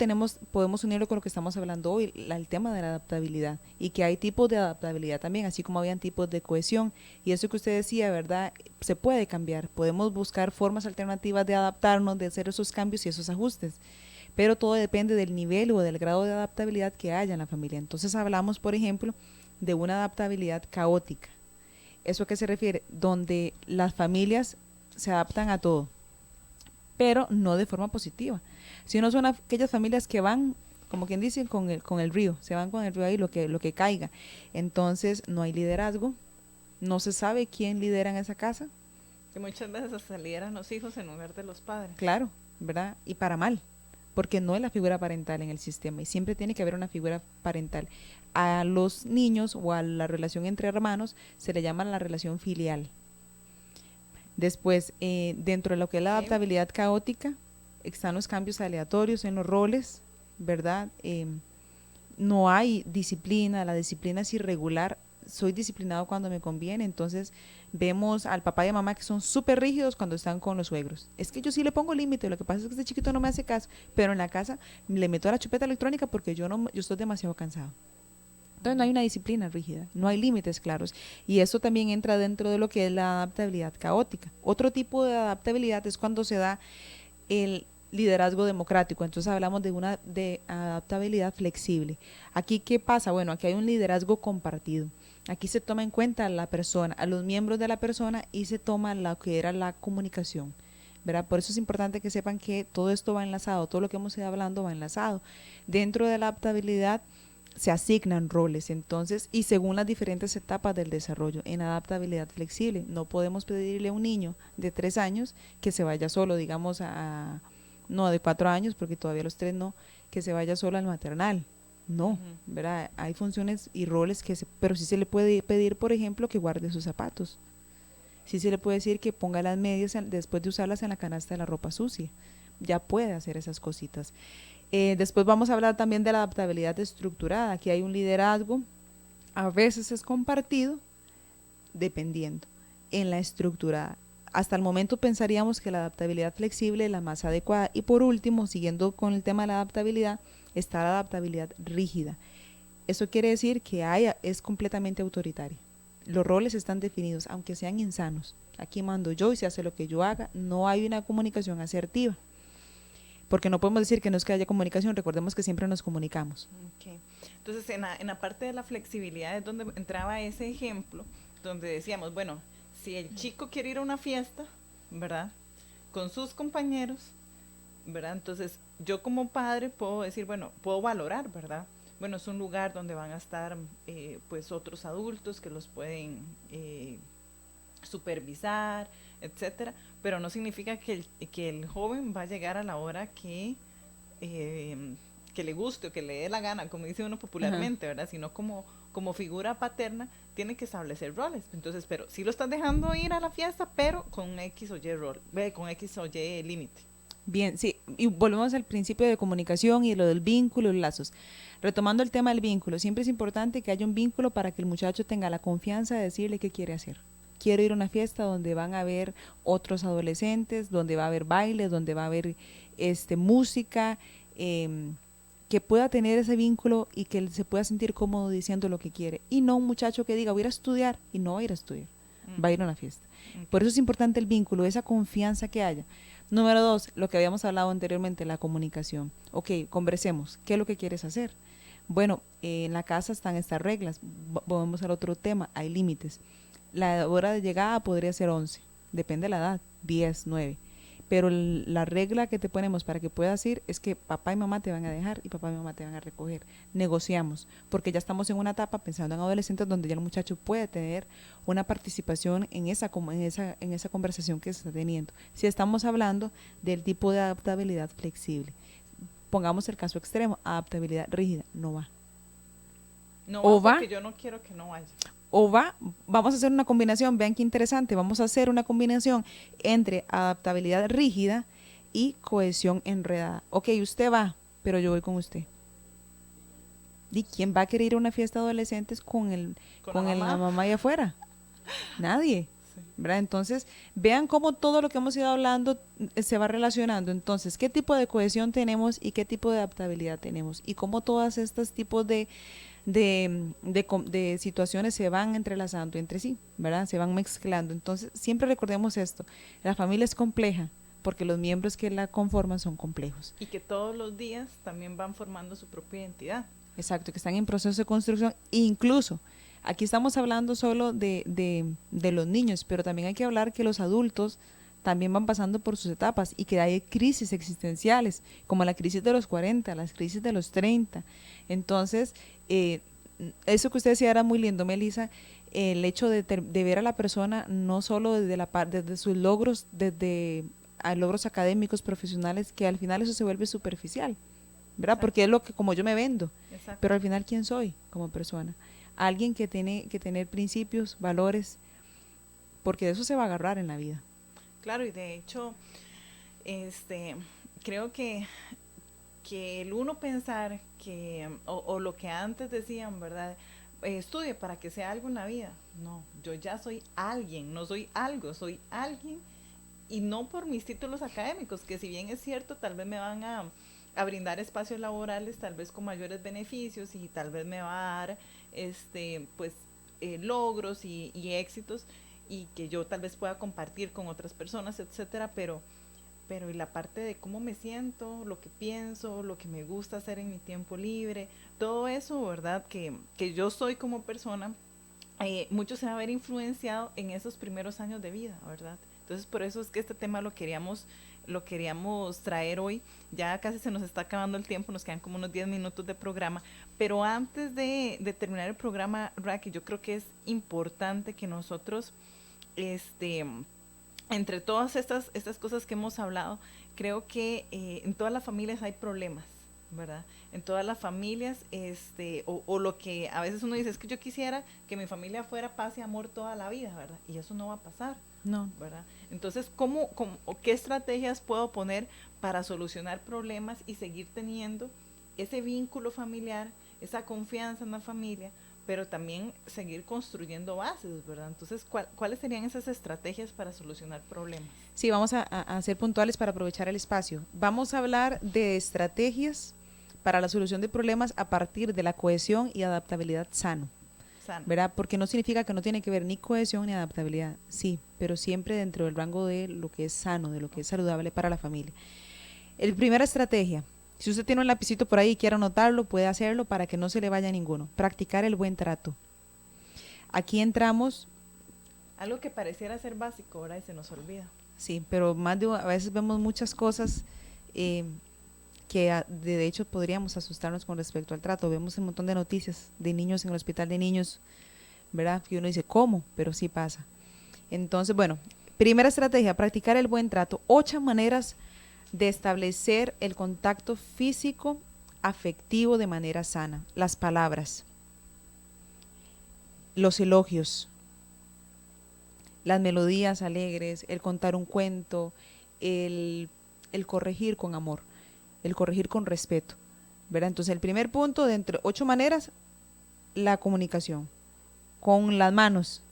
podemos unirlo con lo que estamos hablando hoy, el tema de la adaptabilidad, y que hay tipos de adaptabilidad también, así como habían tipos de cohesión, y eso que usted decía, ¿verdad? Se puede cambiar, podemos buscar formas alternativas de adaptarnos, de hacer esos cambios y esos ajustes, pero todo depende del nivel o del grado de adaptabilidad que haya en la familia. Entonces hablamos, por ejemplo, de una adaptabilidad caótica. ¿Eso a qué se refiere? Donde las familias se adaptan a todo, pero no de forma positiva, sino son aquellas familias que van, como quien dice, con el río, se van con el río ahí lo que caiga. Entonces no hay liderazgo, no se sabe quién lidera en esa casa. Que muchas veces se lideran los hijos en lugar de los padres. Claro, ¿verdad? Y para mal, porque no es la figura parental en el sistema y siempre tiene que haber una figura parental. A los niños o a la relación entre hermanos se le llama la relación filial. Después, dentro de lo que es la adaptabilidad caótica, están los cambios aleatorios en los roles, ¿verdad? No hay disciplina, la disciplina es irregular, soy disciplinado cuando me conviene. Entonces vemos al papá y a mamá que son súper rígidos cuando están con los suegros. Es que yo sí le pongo límite, lo que pasa es que este chiquito no me hace caso, pero en la casa le meto la chupeta electrónica porque yo estoy demasiado cansado. Entonces no hay una disciplina rígida, no hay límites claros, y eso también entra dentro de lo que es la adaptabilidad caótica. Otro tipo de adaptabilidad es cuando se da el liderazgo democrático. Entonces hablamos de adaptabilidad flexible. Aquí, ¿qué pasa? Bueno, aquí hay un liderazgo compartido. Aquí se toma en cuenta a la persona, a los miembros de la persona, y se toma lo que era la comunicación, ¿verdad? Por eso es importante que sepan que todo esto va enlazado, todo lo que hemos ido hablando va enlazado. Dentro de la adaptabilidad se asignan roles, entonces, y según las diferentes etapas del desarrollo. En adaptabilidad flexible no podemos pedirle a un niño de 3 años que se vaya solo, digamos, no de 4 años, porque todavía los 3 no, que se vaya solo al maternal. No, ¿verdad? Hay funciones y roles pero sí se le puede pedir, por ejemplo, que guarde sus zapatos. Sí se le puede decir que ponga las medias después de usarlas en la canasta de la ropa sucia. Ya puede hacer esas cositas. Después vamos a hablar también de la adaptabilidad estructurada. Aquí hay un liderazgo, a veces es compartido, dependiendo. En la estructurada, hasta el momento pensaríamos que la adaptabilidad flexible es la más adecuada. Y por último, siguiendo con el tema de la adaptabilidad, está la adaptabilidad rígida. Eso quiere decir que es completamente autoritaria. Los roles están definidos, aunque sean insanos. Aquí mando yo y se hace lo que yo haga. No hay una comunicación asertiva, porque no podemos decir que no es que haya comunicación. Recordemos que siempre nos comunicamos. Okay. Entonces, en la parte de la flexibilidad es donde entraba ese ejemplo, donde decíamos, bueno, si el chico quiere ir a una fiesta, ¿verdad?, con sus compañeros, ¿verdad? Entonces, yo como padre puedo decir, bueno, puedo valorar, ¿verdad? Bueno, es un lugar donde van a estar, pues, otros adultos que los pueden supervisar, etcétera, pero no significa que el joven va a llegar a la hora que le guste o que le dé la gana, como dice uno popularmente, ¿verdad? Sino como figura paterna tiene que establecer roles. Entonces, pero sí lo están dejando ir a la fiesta, pero con X o Y rol, con X o Y límite. Bien, sí, y volvemos al principio de comunicación y lo del vínculo y los lazos. Retomando el tema del vínculo, siempre es importante que haya un vínculo para que el muchacho tenga la confianza de decirle qué quiere hacer. Quiero ir a una fiesta donde van a haber otros adolescentes, donde va a haber bailes, donde va a haber música, que pueda tener ese vínculo y que él se pueda sentir cómodo diciendo lo que quiere. Y no un muchacho que diga, voy a ir a estudiar, y no va a ir a estudiar, va a ir a una fiesta. Por eso es importante el vínculo, esa confianza que haya. Número 2, lo que habíamos hablado anteriormente, la comunicación. Ok, conversemos, ¿qué es lo que quieres hacer? Bueno, en la casa están estas reglas. Vamos al otro tema, hay límites. La hora de llegada podría ser 11, depende de la edad, 10, 9. Pero la regla que te ponemos para que puedas ir es que papá y mamá te van a dejar y papá y mamá te van a recoger. Negociamos, porque ya estamos en una etapa, pensando en adolescentes, donde ya el muchacho puede tener una participación en esa conversación que se está teniendo. Si estamos hablando del tipo de adaptabilidad flexible, pongamos el caso extremo, adaptabilidad rígida, no va. No va porque yo no quiero que no vaya. Vamos a hacer una combinación, vean qué interesante, vamos a hacer una combinación entre adaptabilidad rígida y cohesión enredada. Ok, usted va, pero yo voy con usted. ¿Y quién va a querer ir a una fiesta de adolescentes con la mamá allá afuera? Nadie. Sí. ¿Verdad? Entonces, vean cómo todo lo que hemos ido hablando se va relacionando. Entonces, ¿qué tipo de cohesión tenemos y qué tipo de adaptabilidad tenemos? Y cómo todos estos tipos de situaciones se van entrelazando entre sí, ¿verdad? Se van mezclando. Entonces, siempre recordemos esto, la familia es compleja porque los miembros que la conforman son complejos. Y que todos los días también van formando su propia identidad. Exacto, que están en proceso de construcción. Incluso, aquí estamos hablando solo de los niños, pero también hay que hablar que los adultos también van pasando por sus etapas y que hay crisis existenciales, como la crisis de los 40, las crisis de los 30. Entonces, eso que usted decía era muy lindo, Melissa, el hecho de ver a la persona no solo desde sus logros, desde a logros académicos, profesionales, que al final eso se vuelve superficial, ¿verdad? Exacto. Porque es lo que como yo me vendo. Exacto. Pero al final, ¿quién soy como persona? Alguien que tiene que tener principios, valores, porque de eso se va a agarrar en la vida. Claro, y de hecho, creo que el uno pensar que, o lo que antes decían, ¿verdad? estudie para que sea algo en la vida. No, yo ya soy alguien, no soy algo, soy alguien, y no por mis títulos académicos, que si bien es cierto, tal vez me van a brindar espacios laborales, tal vez con mayores beneficios, y tal vez me va a dar pues logros y éxitos, y que yo tal vez pueda compartir con otras personas, etcétera, pero y la parte de cómo me siento, lo que pienso, lo que me gusta hacer en mi tiempo libre, todo eso, ¿verdad? Que yo soy como persona, mucho se va a ver influenciado en esos primeros años de vida, ¿verdad? Entonces, por eso es que este tema lo queríamos traer hoy. Ya casi se nos está acabando el tiempo, nos quedan como unos 10 minutos de programa, pero antes de terminar el programa, Raquel, yo creo que es importante que nosotros, entre todas estas cosas que hemos hablado, creo que en todas las familias hay problemas, ¿verdad? En todas las familias, o lo que a veces uno dice, es que yo quisiera que mi familia fuera paz y amor toda la vida, ¿verdad? Y eso no va a pasar. No. ¿Verdad? Entonces, ¿qué estrategias puedo poner para solucionar problemas y seguir teniendo ese vínculo familiar, esa confianza en la familia, pero también seguir construyendo bases, ¿verdad? Entonces, ¿cuáles serían esas estrategias para solucionar problemas? Sí, vamos a ser puntuales para aprovechar el espacio. Vamos a hablar de estrategias para la solución de problemas a partir de la cohesión y adaptabilidad sano. ¿Verdad? Porque no significa que no tiene que ver ni cohesión ni adaptabilidad, sí, pero siempre dentro del rango de lo que es sano, de lo que es saludable para la familia. Primera estrategia, si usted tiene un lapicito por ahí y quiere anotarlo, puede hacerlo para que no se le vaya ninguno. Practicar el buen trato. Aquí entramos. Algo que pareciera ser básico, ahora y se nos olvida. Sí, pero a veces vemos muchas cosas que de hecho podríamos asustarnos con respecto al trato. Vemos un montón de noticias de niños en el hospital de niños, ¿verdad? Que uno dice, ¿cómo? Pero sí pasa. Entonces, bueno, primera estrategia, practicar el buen trato. 8 maneras de establecer el contacto físico afectivo de manera sana. Las palabras, los elogios, las melodías alegres, el contar un cuento, el corregir con amor, el corregir con respeto, ¿verdad? Entonces, el primer punto, de entre 8 maneras, la comunicación. Con las manos.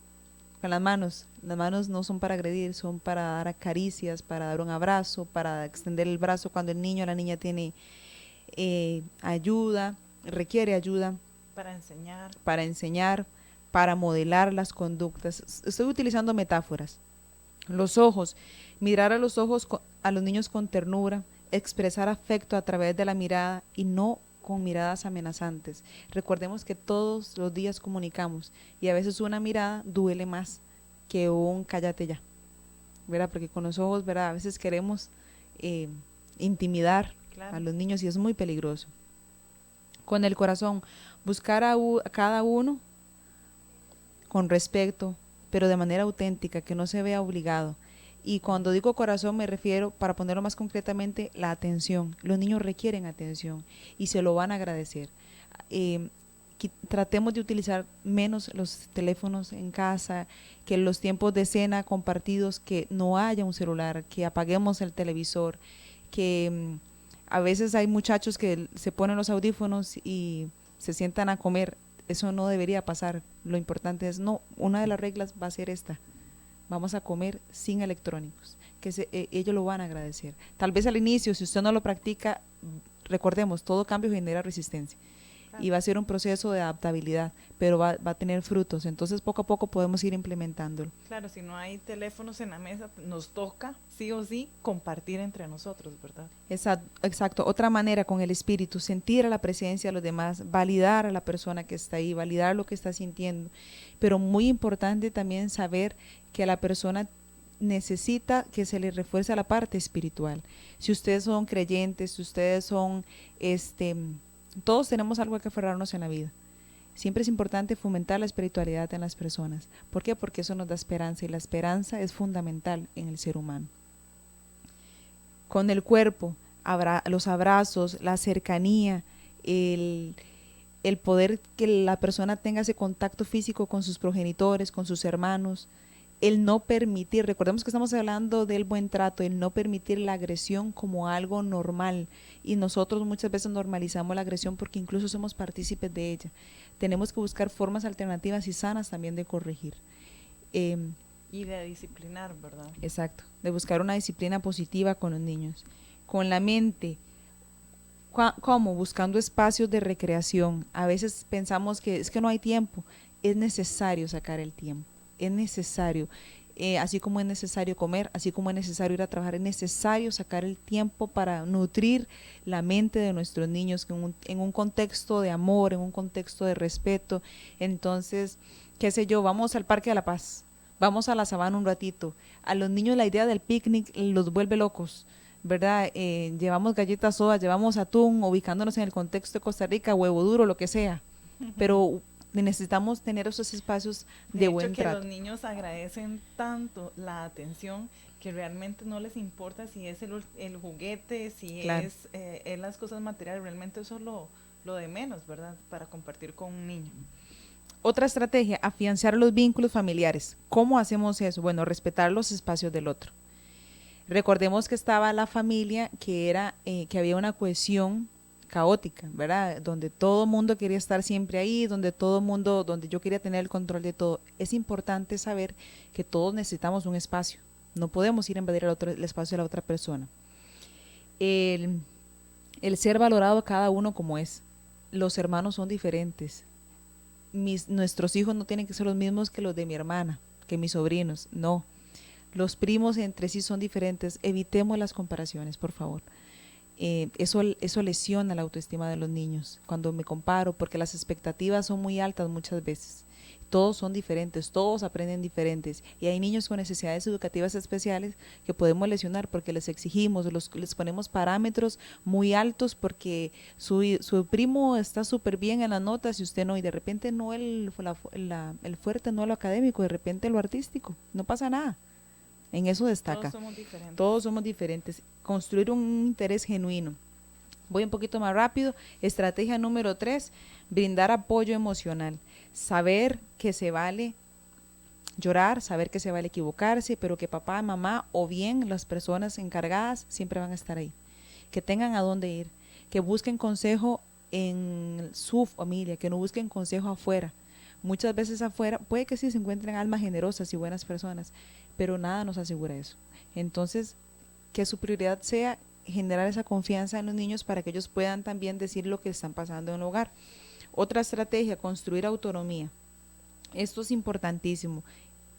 Las manos no son para agredir, son para dar caricias, para dar un abrazo, para extender el brazo cuando el niño o la niña tiene ayuda, requiere ayuda. Para enseñar, para modelar las conductas. Estoy utilizando metáforas. Los ojos, mirar a los ojos a los niños con ternura, expresar afecto a través de la mirada y no con miradas amenazantes. Recordemos que todos los días comunicamos y a veces una mirada duele más que un cállate ya, ¿verdad? Porque con los ojos, ¿verdad? A veces queremos intimidar a los niños y es muy peligroso. Con el corazón, buscar a cada uno con respeto, pero de manera auténtica, que no se vea obligado. Y cuando digo corazón me refiero, para ponerlo más concretamente, la atención. Los niños requieren atención y se lo van a agradecer. Tratemos de utilizar menos los teléfonos en casa, que los tiempos de cena compartidos, que no haya un celular, que apaguemos el televisor, que a veces hay muchachos que se ponen los audífonos y se sientan a comer. Eso no debería pasar. Lo importante es, una de las reglas va a ser esta. Vamos a comer sin electrónicos, que ellos lo van a agradecer. Tal vez al inicio, si usted no lo practica, recordemos, todo cambio genera resistencia. Y va a ser un proceso de adaptabilidad, pero va a tener frutos. Entonces, poco a poco podemos ir implementándolo. Claro, si no hay teléfonos en la mesa, nos toca, sí o sí, compartir entre nosotros, ¿verdad? Exacto. Otra manera, con el espíritu, sentir a la presencia de los demás, validar a la persona que está ahí, validar lo que está sintiendo. Pero muy importante también saber que la persona necesita que se le refuerce la parte espiritual. Si ustedes son creyentes, si ustedes son todos tenemos algo que aferrarnos en la vida. Siempre es importante fomentar la espiritualidad en las personas. ¿Por qué? Porque eso nos da esperanza y la esperanza es fundamental en el ser humano. Con el cuerpo, los abrazos, la cercanía, el poder que la persona tenga ese contacto físico con sus progenitores, con sus hermanos, el no permitir, recordemos que estamos hablando del buen trato, el no permitir la agresión como algo normal, y nosotros muchas veces normalizamos la agresión porque incluso somos partícipes de ella. Tenemos que buscar formas alternativas y sanas también de corregir. Y de disciplinar, ¿verdad? Exacto, de buscar una disciplina positiva con los niños. Con la mente, ¿cómo? Buscando espacios de recreación. A veces pensamos que es que no hay tiempo. Es necesario sacar el tiempo, es necesario. Así como es necesario comer, así como es necesario ir a trabajar, es necesario sacar el tiempo para nutrir la mente de nuestros niños en un contexto de amor, en un contexto de respeto. Entonces, qué sé yo, vamos al Parque de la Paz, vamos a la sabana un ratito. A los niños la idea del picnic los vuelve locos, ¿verdad? Llevamos galletas sodas, llevamos atún, ubicándonos en el contexto de Costa Rica, huevo duro, lo que sea, pero necesitamos tener esos espacios de buen trato. Los niños agradecen tanto la atención que realmente no les importa si es el juguete, si claro, es las cosas materiales, realmente eso es lo de menos, ¿verdad? Para compartir con un niño. Otra estrategia, afianzar los vínculos familiares. ¿Cómo hacemos eso? Bueno, respetar los espacios del otro. Recordemos que estaba la familia que había una cohesión caótica, ¿verdad? Donde todo mundo quería estar siempre ahí, donde yo quería tener el control de todo. Es importante saber que todos necesitamos un espacio. No podemos ir a invadir el espacio de la otra persona. El ser valorado cada uno como es. Los hermanos son diferentes. Nuestros hijos no tienen que ser los mismos que los de mi hermana, que mis sobrinos, no. Los primos entre sí son diferentes. Evitemos las comparaciones, por favor. Eso lesiona la autoestima de los niños cuando me comparo, porque las expectativas son muy altas muchas veces. Todos son diferentes, todos aprenden diferentes, y hay niños con necesidades educativas especiales que podemos lesionar porque les exigimos, les ponemos parámetros muy altos porque su primo está súper bien en las notas y usted no, y de repente no el fuerte, no lo académico, de repente lo artístico, no pasa nada. En eso destaca. Todos somos diferentes. Construir un interés genuino. Voy un poquito más rápido. Estrategia número 3, brindar apoyo emocional. Saber que se vale llorar, saber que se vale equivocarse, pero que papá, mamá o bien las personas encargadas siempre van a estar ahí. Que tengan a dónde ir. Que busquen consejo en su familia, que no busquen consejo afuera. Muchas veces afuera, puede que sí se encuentren almas generosas y buenas personas, pero nada nos asegura eso. Entonces, que su prioridad sea generar esa confianza en los niños para que ellos puedan también decir lo que están pasando en el hogar. Otra estrategia, construir autonomía. Esto es importantísimo.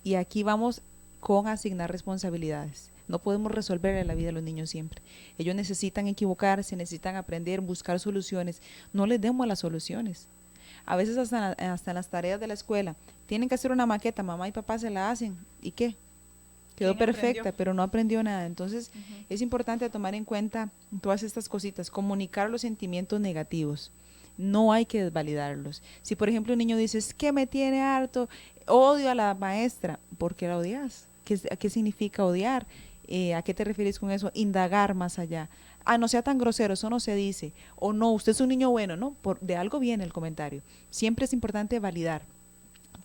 Y aquí vamos con asignar responsabilidades. No podemos resolver la vida de los niños siempre. Ellos necesitan equivocarse, necesitan aprender, buscar soluciones. No les demos las soluciones. A veces hasta en las tareas de la escuela, tienen que hacer una maqueta, mamá y papá se la hacen. ¿Y qué? Quedó perfecta, pero no aprendió nada. Entonces, es importante tomar en cuenta todas estas cositas, comunicar los sentimientos negativos. No hay que desvalidarlos. Si, por ejemplo, un niño dice, es que me tiene harto, odio a la maestra, ¿por qué la odias? ¿Qué significa odiar? ¿A qué te refieres con eso? Indagar más allá. No sea tan grosero, eso no se dice. O no, usted es un niño bueno, ¿no? De algo viene el comentario. Siempre es importante validar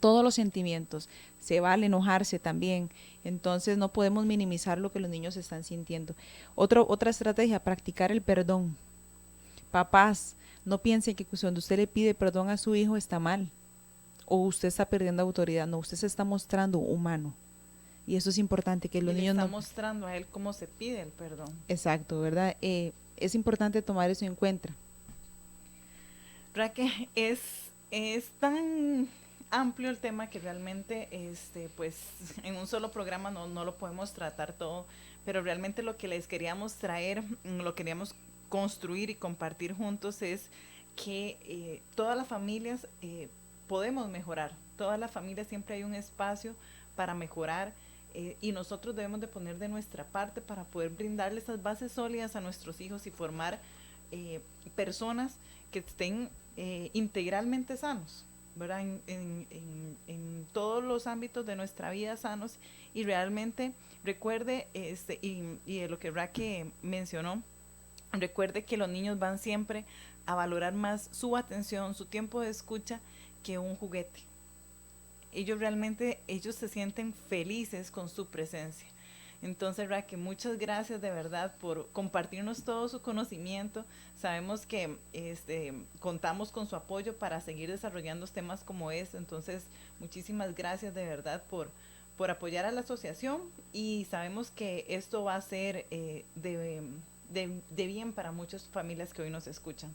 todos los sentimientos. Se vale enojarse también. Entonces no podemos minimizar lo que los niños están sintiendo. Otra estrategia, practicar el perdón. Papás, no piensen que cuando usted le pide perdón a su hijo está mal. O usted está perdiendo autoridad. No, usted se está mostrando humano. Y eso es importante, que los niños está mostrando a él cómo se pide el perdón. Exacto, ¿verdad? Es importante tomar eso en cuenta. Raquel, es tan amplio el tema que realmente pues en un solo programa no lo podemos tratar todo, pero realmente lo que les queríamos traer, lo queríamos construir y compartir juntos es que todas las familias podemos mejorar, todas las familias siempre hay un espacio para mejorar. Y nosotros debemos de poner de nuestra parte para poder brindarle esas bases sólidas a nuestros hijos y formar personas que estén integralmente sanos, ¿verdad? En todos los ámbitos de nuestra vida sanos, y realmente recuerde, y lo que Raquel mencionó, recuerde que los niños van siempre a valorar más su atención, su tiempo de escucha, que un juguete. ellos se sienten felices con su presencia. Entonces, Raquel, muchas gracias de verdad por compartirnos todo su conocimiento. Sabemos que contamos con su apoyo para seguir desarrollando temas como este. Entonces, muchísimas gracias de verdad por apoyar a la asociación, y sabemos que esto va a ser de bien para muchas familias que hoy nos escuchan.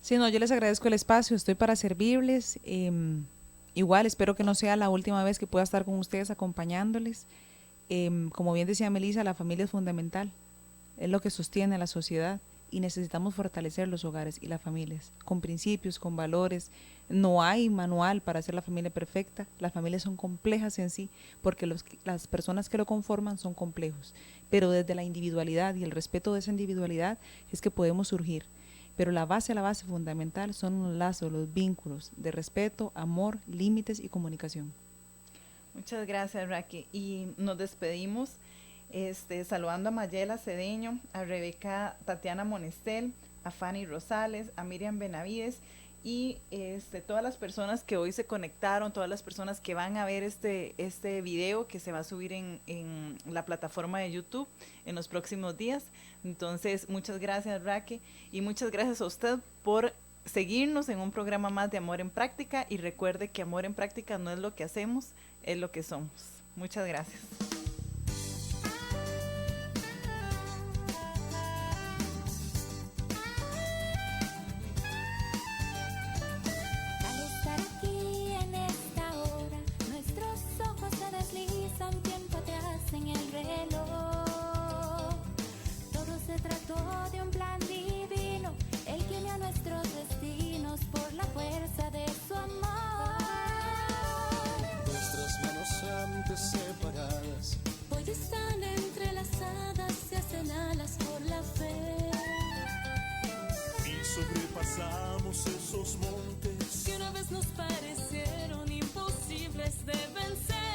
Sí, no, yo les agradezco el espacio, estoy para servirles. Igual espero que no sea la última vez que pueda estar con ustedes acompañándoles. Como bien decía Melissa, la familia es fundamental, es lo que sostiene a la sociedad, y necesitamos fortalecer los hogares y las familias con principios, con valores. No hay manual para hacer la familia perfecta. Las familias son complejas en sí, porque las personas que lo conforman son complejos, pero desde la individualidad y el respeto de esa individualidad es que podemos surgir. Pero la base fundamental son los lazos, los vínculos de respeto, amor, límites y comunicación. Muchas gracias, Raquel. Y nos despedimos saludando a Mayela Cedeño, a Rebeca Tatiana Monestel, a Fanny Rosales, a Miriam Benavides, y todas las personas que hoy se conectaron, todas las personas que van a ver este video que se va a subir en la plataforma de YouTube en los próximos días. Entonces, muchas gracias, Raquel, y muchas gracias a usted por seguirnos en un programa más de Amor en Práctica, y recuerde que Amor en Práctica no es lo que hacemos, es lo que somos. Muchas gracias. En el reloj, todo se trató de un plan divino. Él que unió nuestros destinos por la fuerza de su amor. Nuestras manos antes separadas hoy están entrelazadas, se hacen alas por la fe. Y sobrepasamos esos montes que una vez nos parecieron imposibles de vencer.